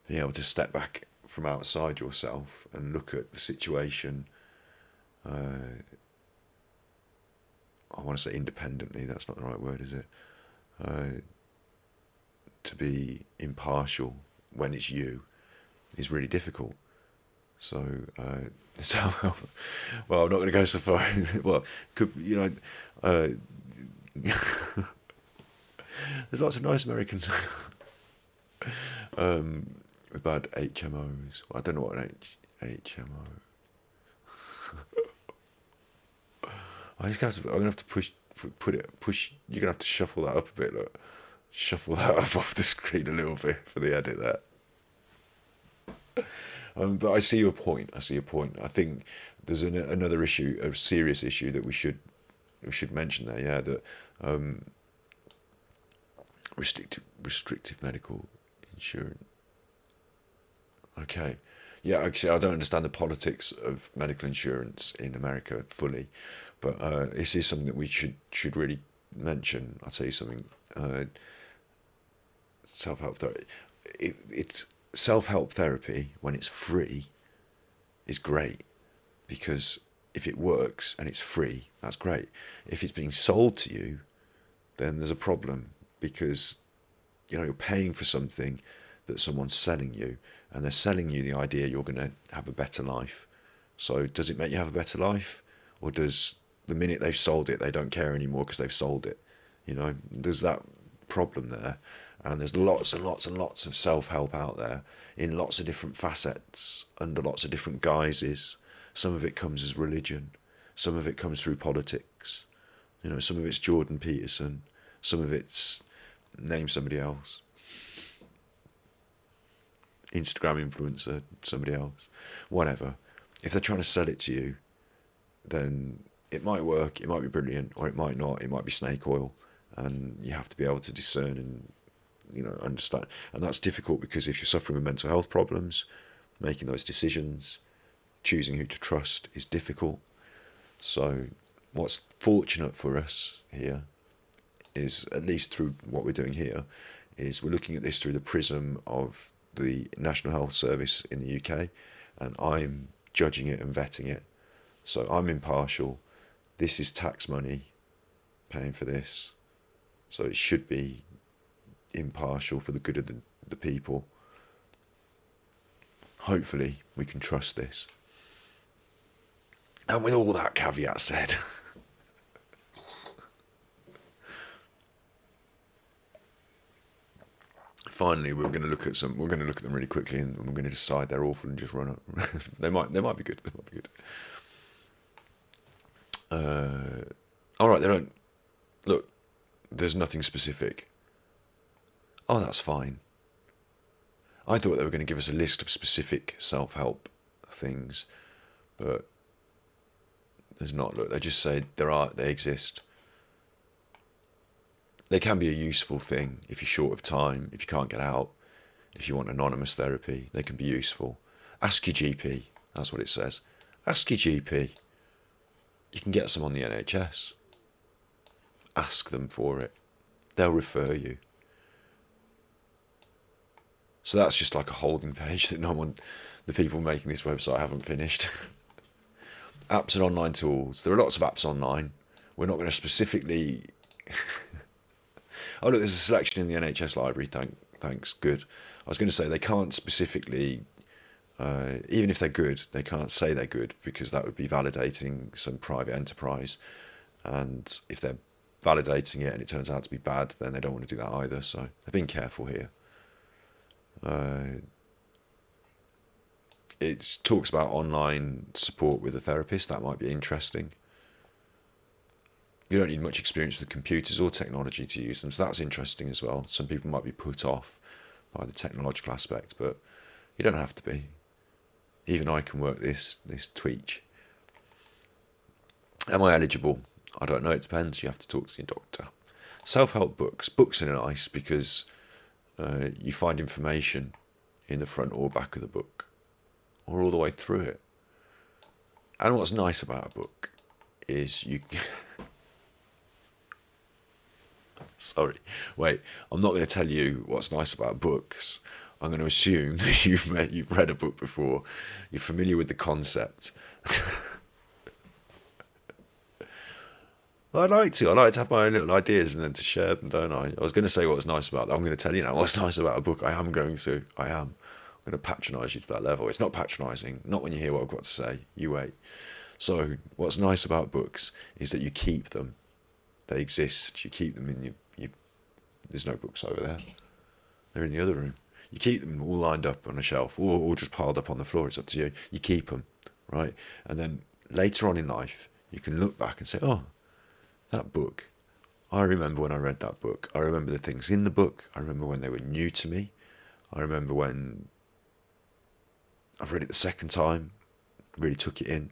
being able to step back from outside yourself and look at the situation, I want to say independently, that's not the right word, is it? To be impartial when it's you is really difficult. So, self-help. Well, I'm not going to go so far. Well, could there's lots of nice Americans about HMOs. Well, I don't know what an HMO. I'm gonna have to push. You're gonna have to shuffle that up a bit. Look, shuffle that up off the screen a little bit for the edit there. But I see your point. I think there's another issue, a serious issue that we should mention there. Yeah, that restrictive medical insurance. Okay. Yeah, actually, I don't understand the politics of medical insurance in America fully, but this is something that we should really mention. I'll tell you something. Self-help therapy. It's self-help therapy when it's free is great, because if it works and it's free, that's great. If it's being sold to you, then there's a problem, because you're paying for something that someone's selling you, and they're selling you the idea you're going to have a better life. So does it make you have a better life, or does the minute they've sold it, they don't care anymore because they've sold it? There's that problem there. And there's lots and lots and lots of self-help out there in lots of different facets, under lots of different guises. Some of it comes as religion. Some of it comes through politics. Some of it's Jordan Peterson. Some of it's, name somebody else. Instagram influencer, somebody else. Whatever. If they're trying to sell it to you, then it might work, it might be brilliant, or it might not. It might be snake oil. And you have to be able to discern and understand. And that's difficult, because if you're suffering with mental health problems, making those decisions, choosing who to trust is difficult. So what's fortunate for us here is, at least through what we're doing here, is we're looking at this through the prism of the National Health Service in the UK, and I'm judging it and vetting it. So I'm impartial. This is tax money paying for this. So it should be impartial for the good of the people. Hopefully we can trust this. And with all that caveat said, finally we're going to look at them really quickly, and we're going to decide they're awful and just run up. they might be good. All right, they don't look. There's nothing specific. Oh, that's fine. I thought they were going to give us a list of specific self-help things, but there's not. Look, they just say they exist. They can be a useful thing if you're short of time, if you can't get out, if you want anonymous therapy, they can be useful. Ask your GP, that's what it says. Ask your GP. You can get some on the NHS. Ask them for it. They'll refer you. So that's just like a holding page that the people making this website haven't finished. Apps and online tools. There are lots of apps online. We're not going to specifically... Oh, look, there's a selection in the NHS library. Thanks. Good. I was going to say they can't specifically... even if they're good, they can't say they're good, because that would be validating some private enterprise. And if they're validating it and it turns out to be bad, then they don't want to do that either. So they're being careful here. It talks about online support with a therapist. That might be interesting. You don't need much experience with computers or technology to use them, so that's interesting as well. Some people might be put off by the technological aspect, but you don't have to be. Even I can work this tweech. Am I eligible? I don't know, it depends. You have to talk to your doctor. Self-help books. Books are nice because you find information in the front or back of the book, or all the way through it. And what's nice about a book is you... Sorry, wait, I'm not going to tell you what's nice about books. I'm going to assume that you've read a book before. You're familiar with the concept. Well, I like to have my own little ideas and then to share them, don't I? I was going to say what was nice about that. I'm going to tell you now what's nice about a book. I am. I'm going to patronise you to that level. It's not patronising, not when you hear what I've got to say. You wait. So what's nice about books is that you keep them. They exist. You keep them in your there's no books over there. They're in the other room. You keep them all lined up on a shelf or just piled up on the floor. It's up to you. You keep them, right? And then later on in life, you can look back and say, oh, that book, I remember when I read that book. I remember the things in the book. I remember when they were new to me. I remember when I've read it the second time, really took it in.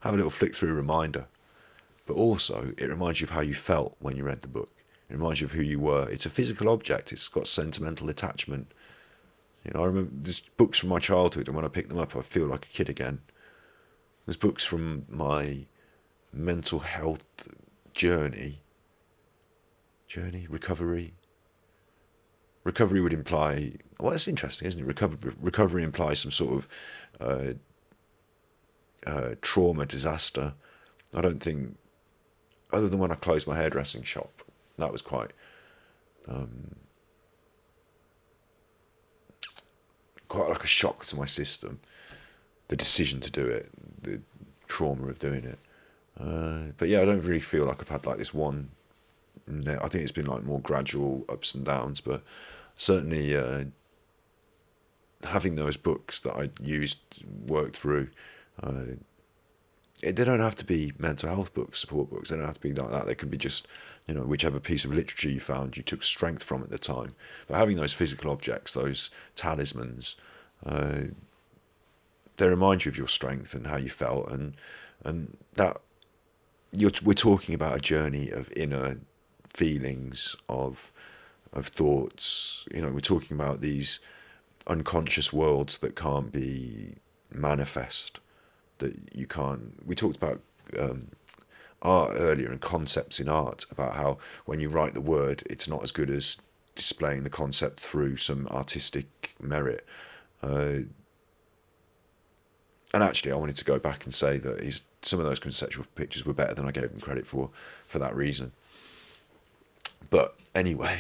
Have a little flick through reminder. But also, it reminds you of how you felt when you read the book. It reminds you of who you were. It's a physical object. It's got sentimental attachment. You know, I remember there's books from my childhood, and when I pick them up, I feel like a kid again. There's books from my mental health recovery. Recovery would imply, well, that's interesting, isn't it? Recovery implies some sort of trauma, disaster. I don't think, other than when I closed my hairdressing shop, that was quite like a shock to my system. The decision to do it, the trauma of doing it. But yeah, I don't really feel like I've had like this one. I think it's been like more gradual ups and downs, but certainly having those books that I worked through, they don't have to be mental health books, support books. They don't have to be like that. They can be just, you know, whichever piece of literature you found you took strength from at the time. But having those physical objects, those talismans, they remind you of your strength and how you felt, and that we're talking about a journey of inner feelings, of thoughts. You know, we're talking about these unconscious worlds that can't be manifest. That you can't. We talked about art earlier and concepts in art, about how when you write the word, it's not as good as displaying the concept through some artistic merit. And actually, I wanted to go back and say that some of those conceptual pictures were better than I gave them credit for that reason. But anyway,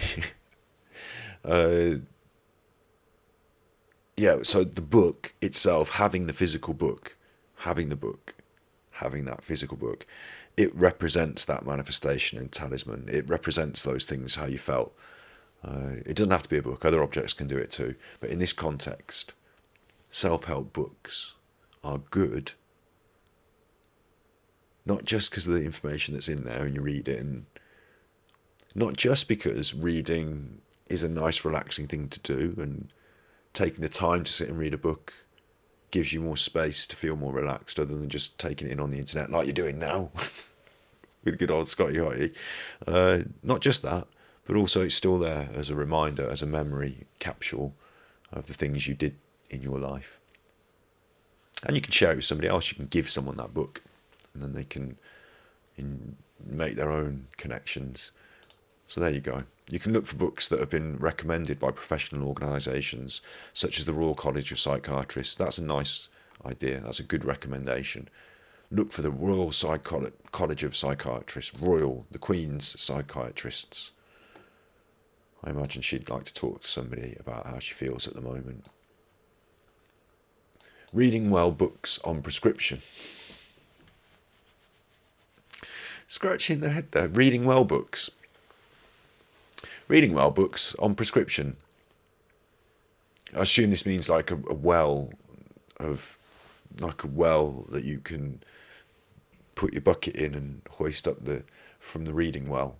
yeah, so the book itself, having the physical book, having that physical book, it represents that manifestation and talisman. It represents those things, how you felt. It doesn't have to be a book. Other objects can do it too. But in this context, self-help books are good, not just because of the information that's in there and you read it, and not just because reading is a nice relaxing thing to do, and taking the time to sit and read a book gives you more space to feel more relaxed, other than just taking it in on the internet like you're doing now with good old Scotty Hottie. Not just that, but also it's still there as a reminder, as a memory capsule of the things you did in your life. And you can share it with somebody else. You can give someone that book, and then they can make their own connections. So there you go. You can look for books that have been recommended by professional organisations, such as the Royal College of Psychiatrists. That's a nice idea. That's a good recommendation. Look for the Royal College of Psychiatrists, the Queen's Psychiatrists. I imagine she'd like to talk to somebody about how she feels at the moment. Reading well books on prescription. Scratching the head there. Reading well books. Reading well books on prescription. I assume this means like a well that you can put your bucket in and hoist up from the reading well.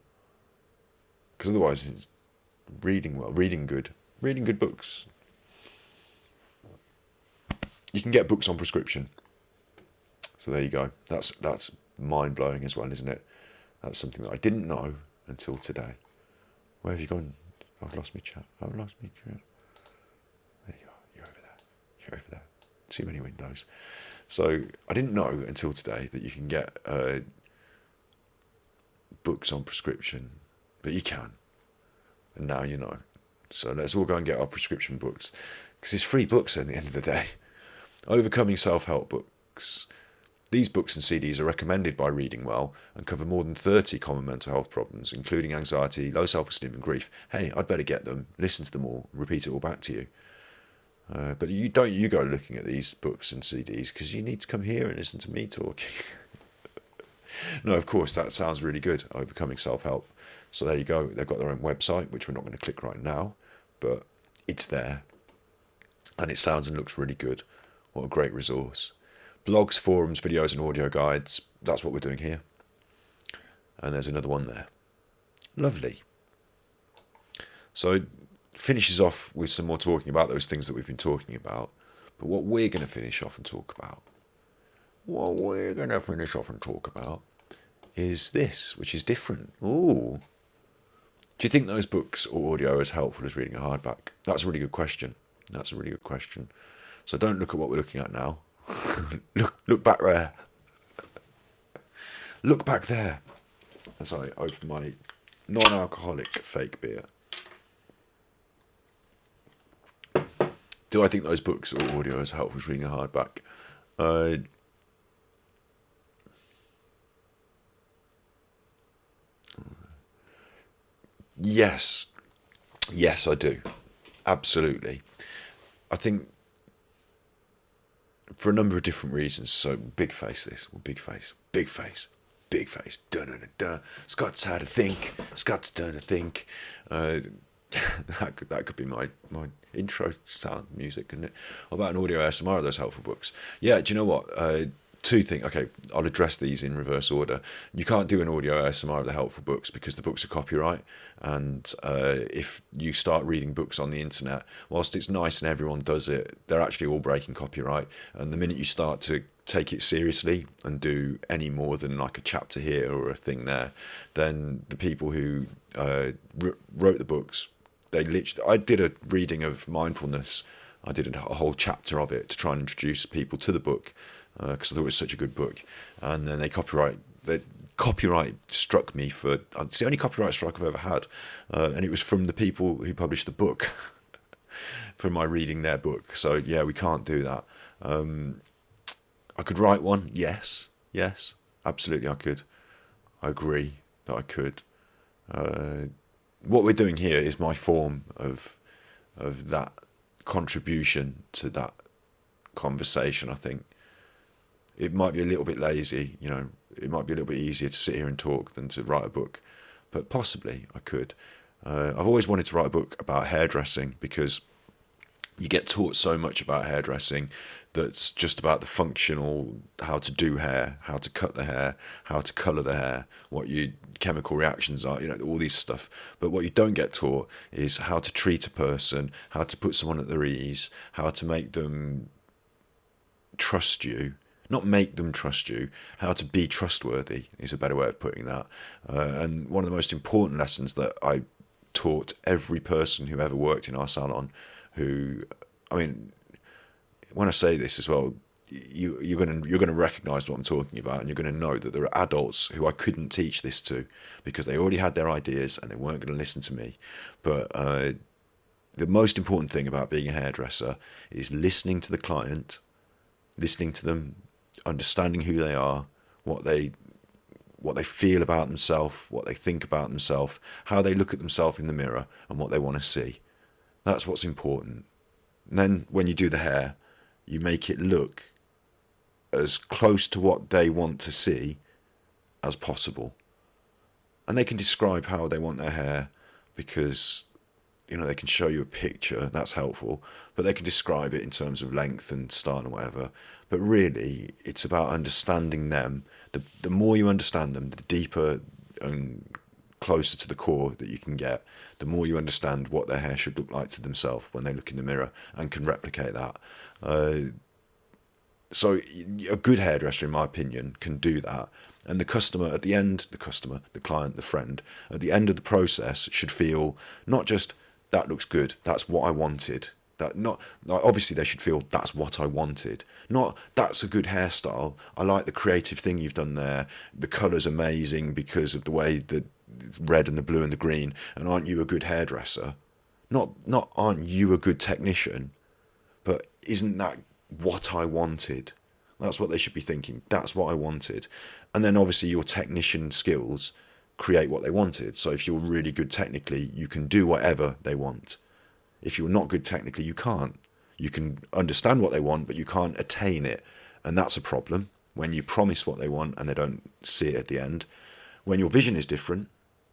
Because otherwise it's reading good books. You can get books on prescription. So there you go. That's mind-blowing as well, isn't it? That's something that I didn't know until today. Where have you gone? I've lost my chat. There you are. You're over there. Too many windows. So I didn't know until today that you can get books on prescription. But you can. And now you know. So let's all go and get our prescription books. Because it's free books at the end of the day. Overcoming self-help books. These books and CDs are recommended by Reading Well and cover more than 30 common mental health problems, including anxiety, low self-esteem and grief. Hey, I'd better get them, listen to them all, repeat it all back to you. But you go looking at these books and CDs because you need to come here and listen to me talking. No, of course, that sounds really good. Overcoming self-help. So there you go. They've got their own website, which we're not going to click right now, but it's there. And it sounds and looks really good. What a great resource. Blogs, forums, videos, and audio guides. That's what we're doing here. And there's another one there. Lovely. So it finishes off with some more talking about those things that we've been talking about. But what we're going to finish off and talk about, is this, which is different. Ooh. Do you think those books or audio are as helpful as reading a hardback? That's a really good question. So don't look at what we're looking at now. Look back there. Look back there. As I open my non-alcoholic fake beer. Do I think those books or audio are as helpful as reading a hardback? Yes, I do. Absolutely. I think for a number of different reasons. So big face this. Well, big face. Dun dun dun. Scott's had to think. Scott's done to think. That could be my intro sound music, couldn't it? What about an audio ASMR of those helpful books? Yeah, do you know what? Two things. Okay, I'll address these in reverse order. You can't do an audio ASMR of the helpful books because the books are copyright, and if you start reading books on the internet, whilst it's nice and everyone does it, they're actually all breaking copyright. And the minute you start to take it seriously and do any more than like a chapter here or a thing there, then the people who wrote the books, I did a reading of Mindfulness. I did a whole chapter of it to try and introduce people to the book because I thought it was such a good book. And then copyright struck me for, it's the only copyright strike I've ever had. And it was from the people who published the book, from my reading their book. So yeah, we can't do that. I could write one. Yes, absolutely I could. I agree that I could. What we're doing here is my form of that contribution to that conversation. I think it might be a little bit lazy, it might be a little bit easier to sit here and talk than to write a book, but possibly I could. I've always wanted to write a book about hairdressing because you get taught so much about hairdressing that's just about the functional, how to do hair, how to cut the hair, how to colour the hair, what your chemical reactions are, all this stuff. But what you don't get taught is how to treat a person, how to put someone at their ease, how to make them trust you. Not make them trust you, how to be trustworthy is a better way of putting that. And one of the most important lessons that I taught every person who ever worked in our salon, when I say this as well, you're going to recognise what I'm talking about, and you're going to know that there are adults who I couldn't teach this to because they already had their ideas and they weren't going to listen to me. But the most important thing about being a hairdresser is listening to the client, listening to them, understanding who they are, what they feel about themselves, what they think about themselves, how they look at themselves in the mirror, and what they want to see. That's what's important. And then when you do the hair, you make it look as close to what they want to see as possible. And they can describe how they want their hair because, they can show you a picture, that's helpful, but they can describe it in terms of length and style and whatever. But really, it's about understanding them. The more you understand them, the deeper and closer to the core that you can get, the more you understand what their hair should look like to themselves when they look in the mirror and can replicate that. So a good hairdresser, in my opinion, can do that. And the customer at the end, the client, the friend, at the end of the process should feel not just, that looks good, that's what I wanted. Obviously they should feel that's what I wanted. Not that's a good hairstyle. I like the creative thing you've done there. The colour's amazing because of the way the red and the blue and the green. And aren't you a good hairdresser? Not aren't you a good technician? But isn't that what I wanted? That's what they should be thinking. That's what I wanted. And then obviously your technician skills create what they wanted. So if you're really good technically, you can do whatever they want. If you're not good technically, you can't. You can understand what they want, but you can't attain it. And that's a problem when you promise what they want and they don't see it at the end. When your vision is different,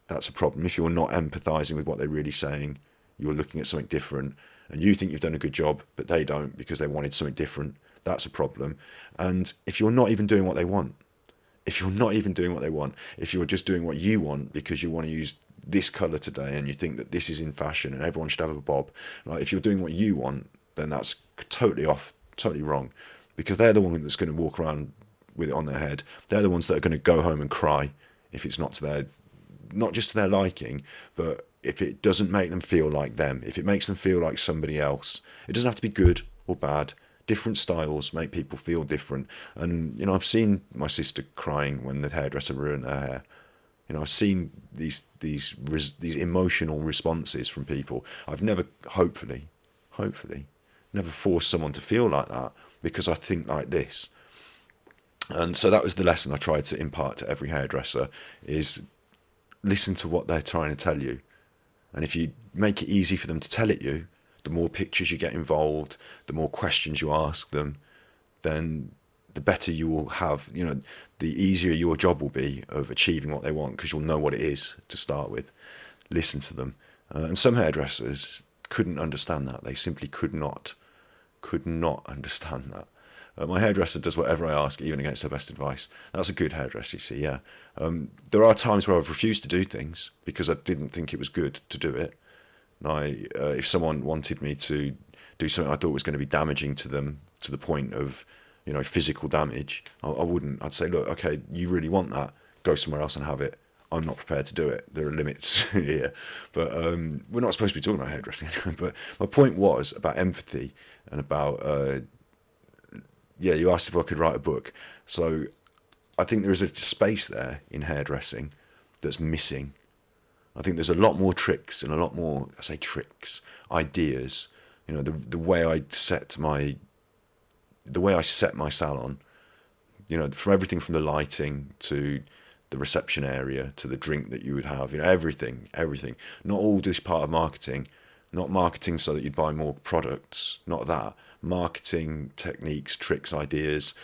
that's a problem. If you're not empathizing with what they're really saying, you're looking at something different and you think you've done a good job, but they don't because they wanted something different. That's a problem. And if you're not even doing what they want, if you're just doing what you want because you want to use this colour today and you think that this is in fashion and everyone should have a bob, like if you're doing what you want, then that's totally off, totally wrong, because they're the one that's going to walk around with it on their head. They're the ones that are going to go home and cry if it's not just to their liking, but if it doesn't make them feel like them, if it makes them feel like somebody else. It doesn't have to be good or bad. Different styles make people feel different. And, I've seen my sister crying when the hairdresser ruined her hair. I've seen these emotional responses from people. I've never, hopefully, never forced someone to feel like that because I think like this. And so that was the lesson I tried to impart to every hairdresser, is listen to what they're trying to tell you. And if you make it easy for them to tell it you, the more pictures you get involved, the more questions you ask them, then the better you will have, the easier your job will be of achieving what they want, because you'll know what it is to start with. Listen to them. And some hairdressers couldn't understand that. They simply could not understand that. My hairdresser does whatever I ask, even against her best advice. That's a good hairdresser, you see, yeah. There are times where I've refused to do things because I didn't think it was good to do it. If someone wanted me to do something I thought was going to be damaging to them, to the point of, physical damage, I wouldn't. I'd say, look, okay, you really want that, go somewhere else and have it. I'm not prepared to do it. There are limits here. But we're not supposed to be talking about hairdressing. But my point was about empathy and about, you asked if I could write a book. So I think there is a space there in hairdressing that's missing. I think there's a lot more tricks and a lot more, I say tricks, ideas. The way I set my salon, from everything from the lighting to the reception area to the drink that you would have, everything. Not all this part of marketing, not marketing so that you'd buy more products, not that. Marketing techniques, tricks, ideas,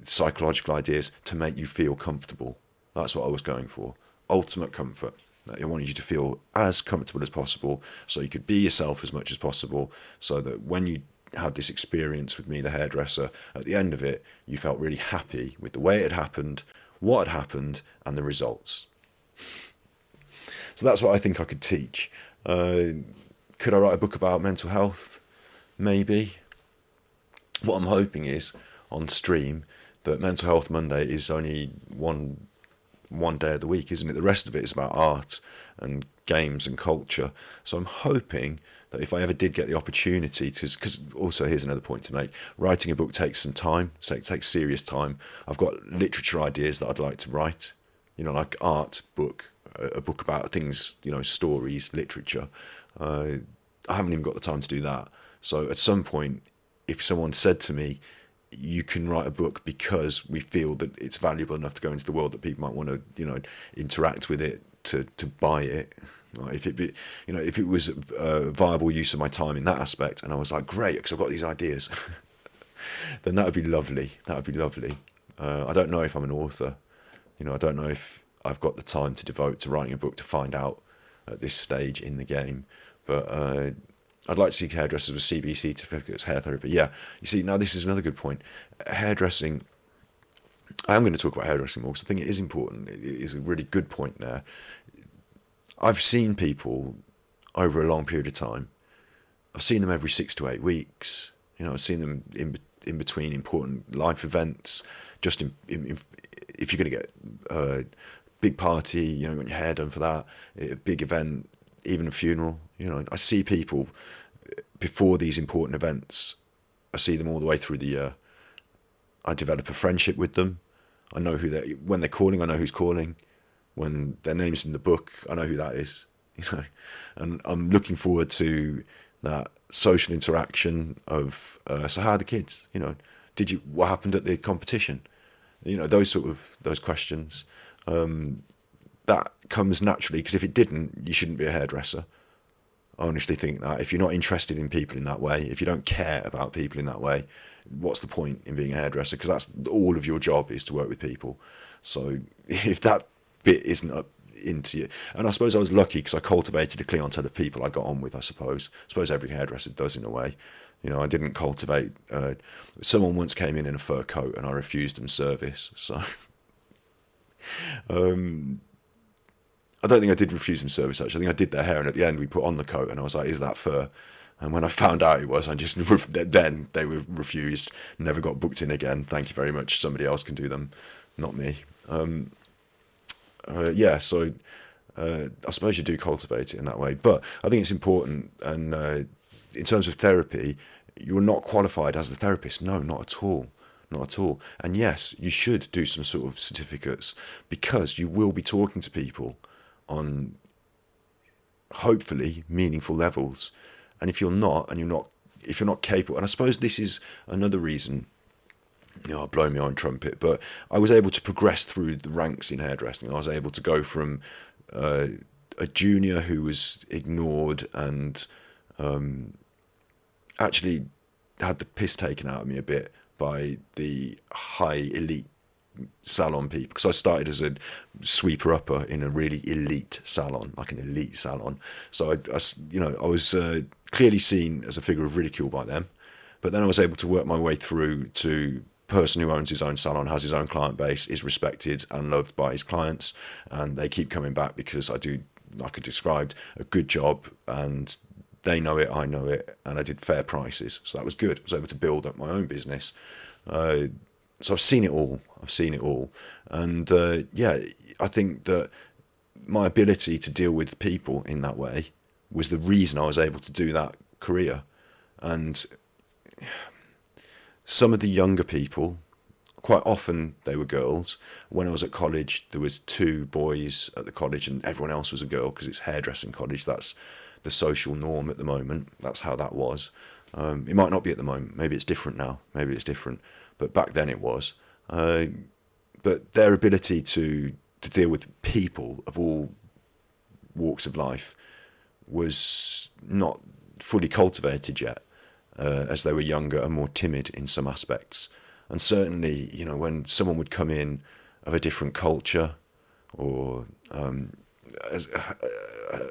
psychological ideas to make you feel comfortable. That's what I was going for. Ultimate comfort. I wanted you to feel as comfortable as possible so you could be yourself as much as possible, so that when you had this experience with me, the hairdresser, at the end of it, you felt really happy with the way it had happened, what had happened, and the results. So that's what I think I could teach. Could I write a book about mental health? Maybe. What I'm hoping is, on stream, that Mental Health Monday is only one day of the week, isn't it? The rest of it is about art and games and culture. So I'm hoping that if I ever did get the opportunity to, because also here's another point to make, writing a book takes some time, so it takes serious time. I've got literature ideas that I'd like to write, like art book, a book about things, stories, literature. I haven't even got the time to do that. So at some point, if someone said to me, you can write a book because we feel that it's valuable enough to go into the world that people might want to, interact with it, to buy it. If it was a viable use of my time in that aspect, and I was like, great, because I've got these ideas, then that would be lovely. I don't know if I'm an author. I don't know if I've got the time to devote to writing a book to find out at this stage in the game. But I'd like to see hairdressers with CBT certificates, hair therapy. Yeah, you see, now this is another good point. Hairdressing, I am going to talk about hairdressing more because I think it is important. It is a really good point there. I've seen people over a long period of time. I've seen them every 6 to 8 weeks. I've seen them in between important life events. Just if you're going to get a big party, you want your hair done for that, a big event, even a funeral. I see people before these important events. I see them all the way through the year. I develop a friendship with them. I know when they're calling, I know who's calling. When their name's in the book, I know who that is. And I'm looking forward to that social interaction of, so how are the kids? What happened at the competition? Those questions. That comes naturally, because if it didn't, you shouldn't be a hairdresser. I honestly think that if you're not interested in people in that way, if you don't care about people in that way, what's the point in being a hairdresser? Because that's all of your job, is to work with people. So if that bit isn't up into you, and I suppose I was lucky because I cultivated a clientele of people I got on with. I suppose every hairdresser does in a way. I didn't cultivate. Someone once came in a fur coat, and I refused them service. So I don't think I did refuse them service, actually. I think I did their hair, and at the end we put on the coat, and I was like, is that fur? And when I found out it was, then they were refused, never got booked in again. Thank you very much. Somebody else can do them, not me. So I suppose you do cultivate it in that way. But I think it's important, and in terms of therapy, you're not qualified as a therapist. No, not at all. Not at all. And yes, you should do some sort of certificates, because you will be talking to people on hopefully meaningful levels. And if you're not capable, and I suppose this is another reason, I blow my own trumpet, but I was able to progress through the ranks in hairdressing. I was able to go from a junior who was ignored and actually had the piss taken out of me a bit by the high elite salon people, because I started as a sweeper upper in a really elite salon, like an elite salon. So I was clearly seen as a figure of ridicule by them, but then I was able to work my way through to person who owns his own salon, has his own client base, is respected and loved by his clients, and they keep coming back because I do, like I described, a good job, and they know it, I know it, and I did fair prices. So that was good. I was able to build up my own business. So I've seen it all. And I think that my ability to deal with people in that way was the reason I was able to do that career. And some of the younger people, quite often they were girls. When I was at college, there was 2 boys at the college and everyone else was a girl, because it's hairdressing college. That's the social norm at the moment. That's how that was. It might not be at the moment. Maybe it's different now. But back then it was. But their ability to deal with people of all walks of life was not fully cultivated yet, as they were younger and more timid in some aspects. And certainly, when someone would come in of a different culture, or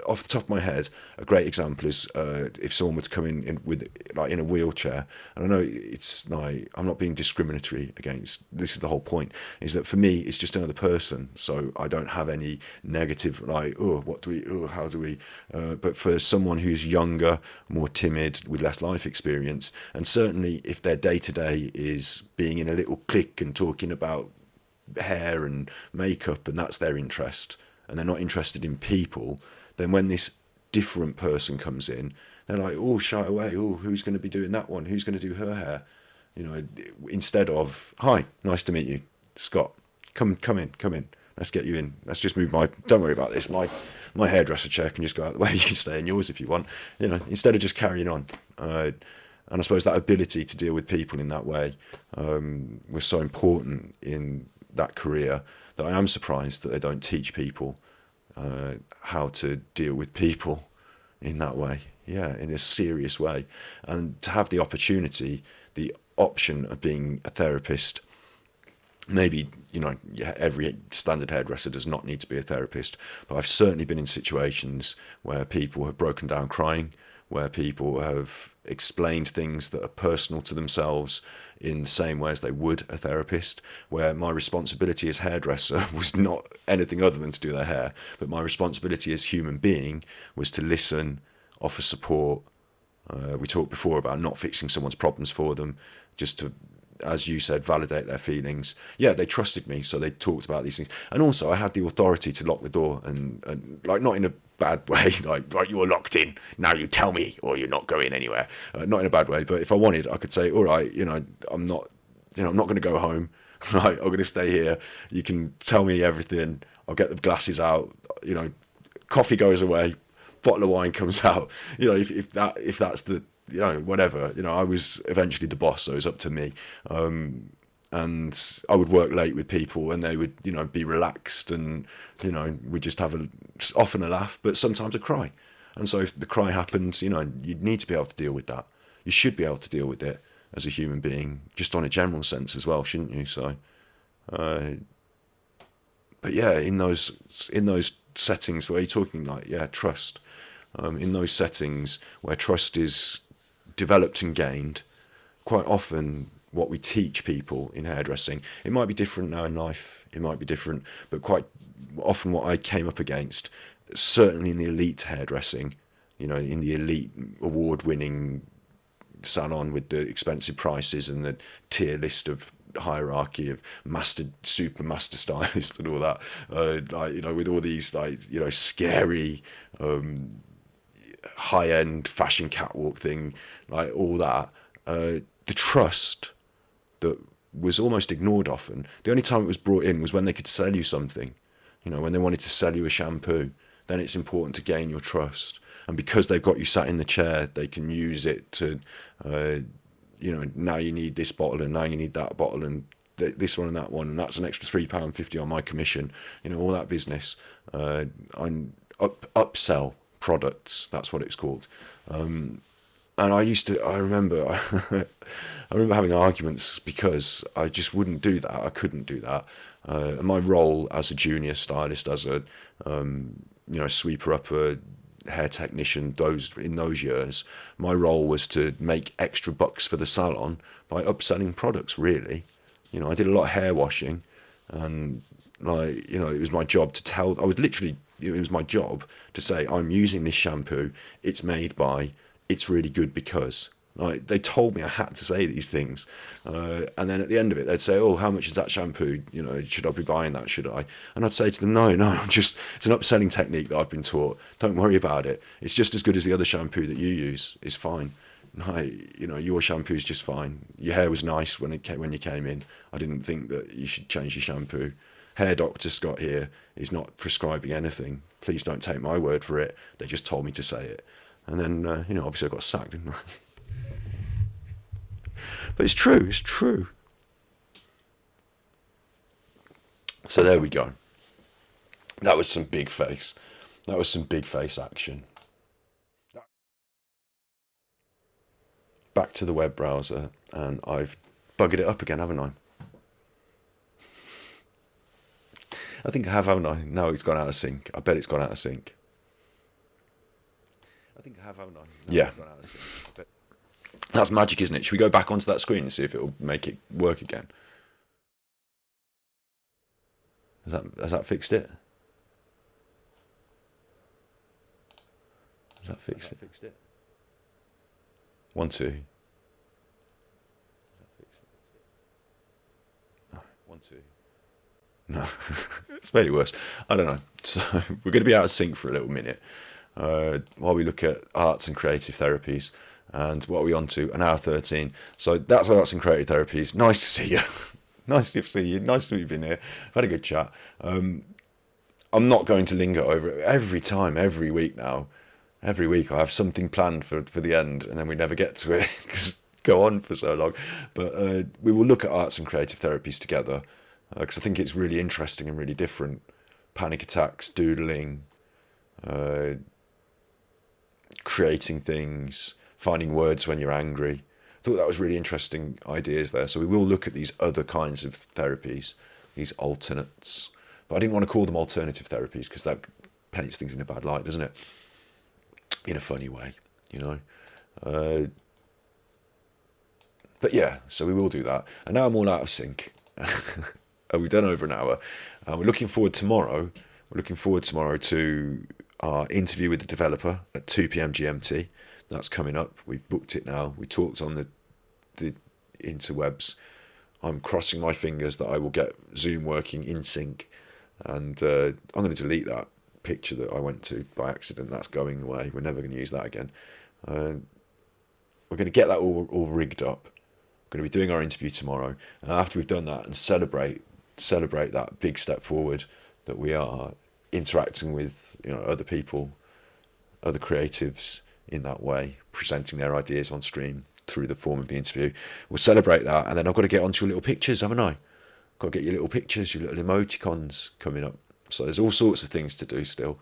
off the top of my head, a great example is if someone were to come in with in a wheelchair. And I know it's like, I'm not being discriminatory against, this is the whole point, is that for me it's just another person, so I don't have any negative how do we but for someone who's younger, more timid, with less life experience, and certainly if their day-to-day is being in a little clique and talking about hair and makeup, and that's their interest, and they're not interested in people, then when this different person comes in, they're like, oh, shy away, oh, who's going to be doing that one, who's going to do her hair, instead of, hi, nice to meet you, Scott, come in, let's get you in, let's just move don't worry about this, my hairdresser chair can just go out the way, you can stay in yours if you want, instead of just carrying on. And I suppose that ability to deal with people in that way was so important in that career, that I am surprised that they don't teach people how to deal with people in that way, in a serious way. And to have the opportunity, the option of being a therapist, maybe, every standard hairdresser does not need to be a therapist, but I've certainly been in situations where people have broken down crying, where people have explained things that are personal to themselves in the same way as they would a therapist, where my responsibility as hairdresser was not anything other than to do their hair, but my responsibility as human being was to listen, offer support. We talked before about not fixing someone's problems for them, just to, as you said, validate their feelings. Yeah, they trusted me, so they talked about these things. And also I had the authority to lock the door and like, not in a bad way, like, right, you're locked in, now you tell me or you're not going anywhere. Not in a bad way, but if I wanted, I could say, all right, I'm not going to go home, right, I'm going to stay here. You can tell me everything. I'll get the glasses out, coffee goes away, bottle of wine comes out, if that's the, whatever, I was eventually the boss, so it was up to me. And I would work late with people and they would, be relaxed and, we'd just have often a laugh, but sometimes a cry. And so if the cry happens, you need to be able to deal with that. You should be able to deal with it as a human being, just on a general sense as well, shouldn't you? So, but yeah, in those settings where you're talking like, trust, in those settings where trust is developed and gained, quite often what we teach people in hairdressing, it might be different now in life, it might be different, but quite often what I came up against, certainly in the elite hairdressing, in the elite award-winning salon with the expensive prices and the tier list of hierarchy of super master stylist and all that, with all these scary high-end fashion catwalk thing, like all that, the trust that was almost ignored often. The only time it was brought in was when they could sell you something, when they wanted to sell you a shampoo. Then it's important to gain your trust, and because they've got you sat in the chair, they can use it to now you need this bottle and now you need that bottle and this one and that one, and that's an extra £3.50 on my commission, all that business. Upsell products, that's what it's called. And I remember having arguments because I just wouldn't do that. I couldn't do that. And my role as a junior stylist, as a sweeper upper, hair technician, in those years, my role was to make extra bucks for the salon by upselling products. Really, I did a lot of hair washing, and it was my job to tell. It was my job to say, I'm using this shampoo. It's made by. It's really good because. They told me I had to say these things, and then at the end of it, they'd say, "Oh, how much is that shampoo? Should I be buying that? Should I?" And I'd say to them, "No, it's an upselling technique that I've been taught. Don't worry about it. It's just as good as the other shampoo that you use. It's fine. Your shampoo is just fine. Your hair was nice when you came in. I didn't think that you should change your shampoo. Hair doctor Scott here is not prescribing anything. Please don't take my word for it. They just told me to say it." And then, obviously I got sacked, didn't I? But it's true. So there we go. That was some big face. Action. Back to the web browser, and I've buggered it up again, haven't I? I think I have, haven't I? No, it's gone out of sync. I bet it's gone out of sync. Yeah. That's magic, isn't it? Should we go back onto that screen and see if it'll make it work again? Has that fixed it? Has that fixed it? 1, 2. No, 1, 2. No, it's made it worse. I don't know. So we're going to be out of sync for a little minute while we look at arts and creative therapies. And what are we on to? An hour 13. So that's arts and creative therapies. Nice to see you. Nice to see you. Nice to have been here. I've had a good chat. I'm not going to linger over it every week now. Every week I have something planned for the end, and then we never get to it because go on for so long. But we will look at arts and creative therapies together because I think it's really interesting and really different. Panic attacks, doodling, creating things, finding words when you're angry. I thought that was really interesting ideas there. So we will look at these other kinds of therapies, these alternates. But I didn't want to call them alternative therapies because that paints things in a bad light, doesn't it? In a funny way, But yeah, so we will do that. And now I'm all out of sync. We've done over an hour. We're looking forward tomorrow. We're looking forward tomorrow to our interview with the developer at 2 p.m. GMT. That's coming up. We've booked it now. We talked on the interwebs. I'm crossing my fingers that I will get Zoom working in sync. And I'm going to delete that picture that I went to by accident. That's going away. We're never going to use that again. We're going to get that all rigged up. We're going to be doing our interview tomorrow. And after we've done that and celebrate that big step forward that we are interacting with other people, other creatives in that way, presenting their ideas on stream through the form of the interview. We'll celebrate that, and then I've got to get onto your little pictures, haven't I? Got to get your little pictures, your little emoticons coming up. So there's all sorts of things to do still.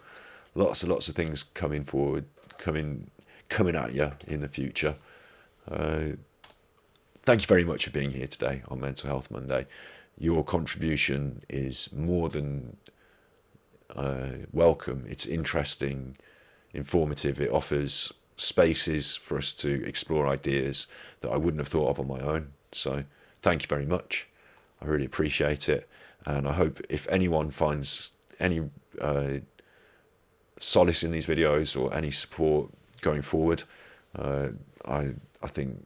Lots and lots of things coming forward coming at you in the future. Thank you very much for being here today on Mental Health Monday. Your contribution is more than welcome. It's interesting, informative. It offers spaces for us to explore ideas that I wouldn't have thought of on my own. So thank you very much. I really appreciate it. And I hope if anyone finds any solace in these videos or any support going forward, I think,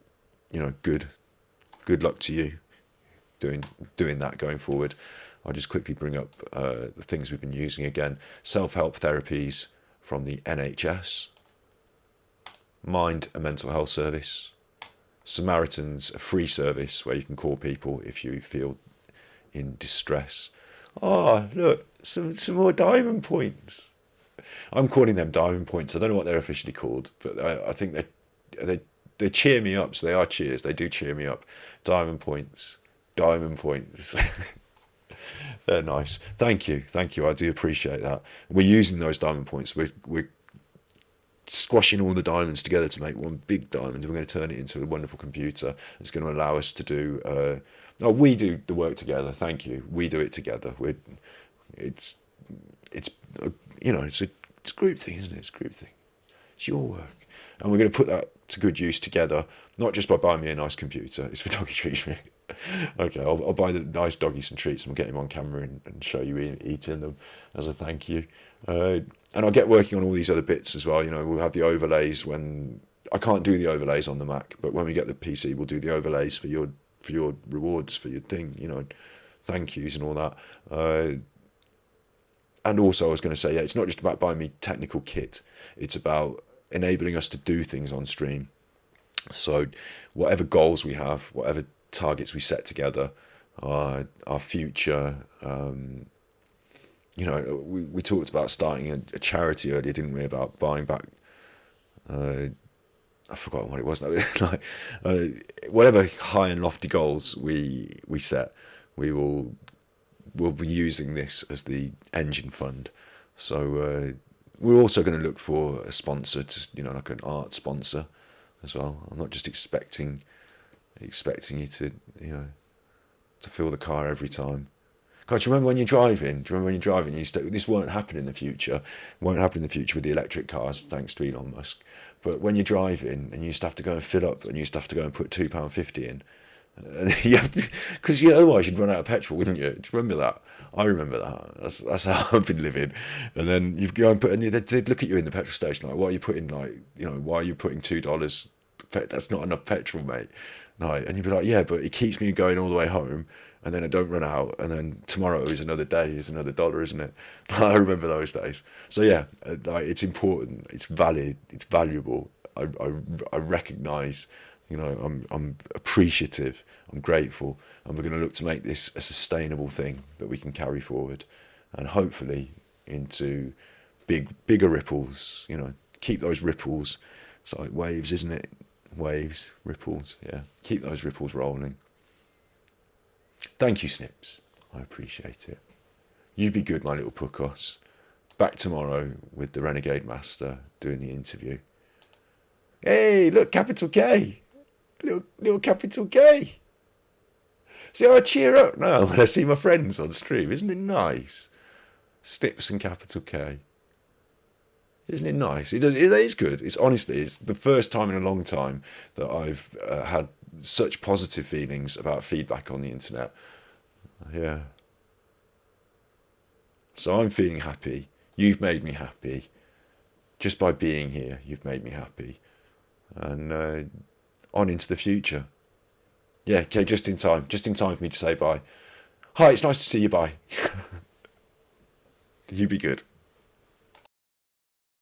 good luck to you doing that going forward. I'll just quickly bring up the things we've been using again. Self-help therapies from the NHS, Mind a mental health service, Samaritans, a free service where you can call people if you feel in distress. Oh, look, some more diamond points. I'm calling them diamond points. I don't know what they're officially called, but I think they cheer me up. So they are cheers. They do cheer me up. Diamond points. They're nice. Thank you. I do appreciate that. We're using those diamond points. We're squashing all the diamonds together to make one big diamond. We're going to turn it into a wonderful computer. It's going to allow us to do. We do the work together. Thank you. We do it together. It's a group thing, isn't it? It's a group thing. It's your work, and we're going to put that to good use together. Not just by buying me a nice computer. It's for doggy treatment. Okay, I'll buy the nice doggy some treats and we'll get him on camera and show you eating them as a thank you. And I'll get working on all these other bits as well. We'll have the overlays when I can't do the overlays on the Mac, but when we get the PC, we'll do the overlays for your rewards, for your thing, thank yous and all that. And also I was going to say, it's not just about buying me technical kit. It's about enabling us to do things on stream. So whatever goals we have, whatever targets we set together, our future, we talked about starting a charity earlier, didn't we, about buying back, I forgot what it was, whatever high and lofty goals we set, we'll be using this as the engine fund. So we're also going to look for a sponsor, like an art sponsor as well. I'm not just expecting you to fill the car every time. God, do you remember when you're driving? This won't happen in the future. It won't happen in the future with the electric cars, thanks to Elon Musk. But when you're driving and you used to have to go and fill up and you used to have to go and put £2.50 in, and you have to, because otherwise you'd run out of petrol, wouldn't you? Do you remember that? I remember that. That's how I've been living. And then you go and they'd look at you in the petrol station like, what are you putting, why are you putting $2? That's not enough petrol, mate. And you'd be like, yeah, but it keeps me going all the way home, and then I don't run out, and then tomorrow is another day, is another $1, isn't it? I remember those days. So yeah, it's important, it's valid, it's valuable. I recognise, I'm appreciative, I'm grateful, and we're going to look to make this a sustainable thing that we can carry forward, and hopefully into bigger ripples. Keep those ripples. It's like waves, isn't it? Waves, ripples, yeah. Keep those ripples rolling. Thank you, Snips. I appreciate it. You be good, my little puckos. Back tomorrow with the Renegade Master doing the interview. Hey, look, capital K. Little capital K. See how I cheer up now when I see my friends on stream? Isn't it nice? Snips and capital K. Isn't it nice? It is good. It's the first time in a long time that I've had such positive feelings about feedback on the internet. Yeah. So I'm feeling happy. You've made me happy. Just by being here, you've made me happy. And on into the future. Yeah, okay, just in time for me to say bye. Hi, it's nice to see you, bye. You be good.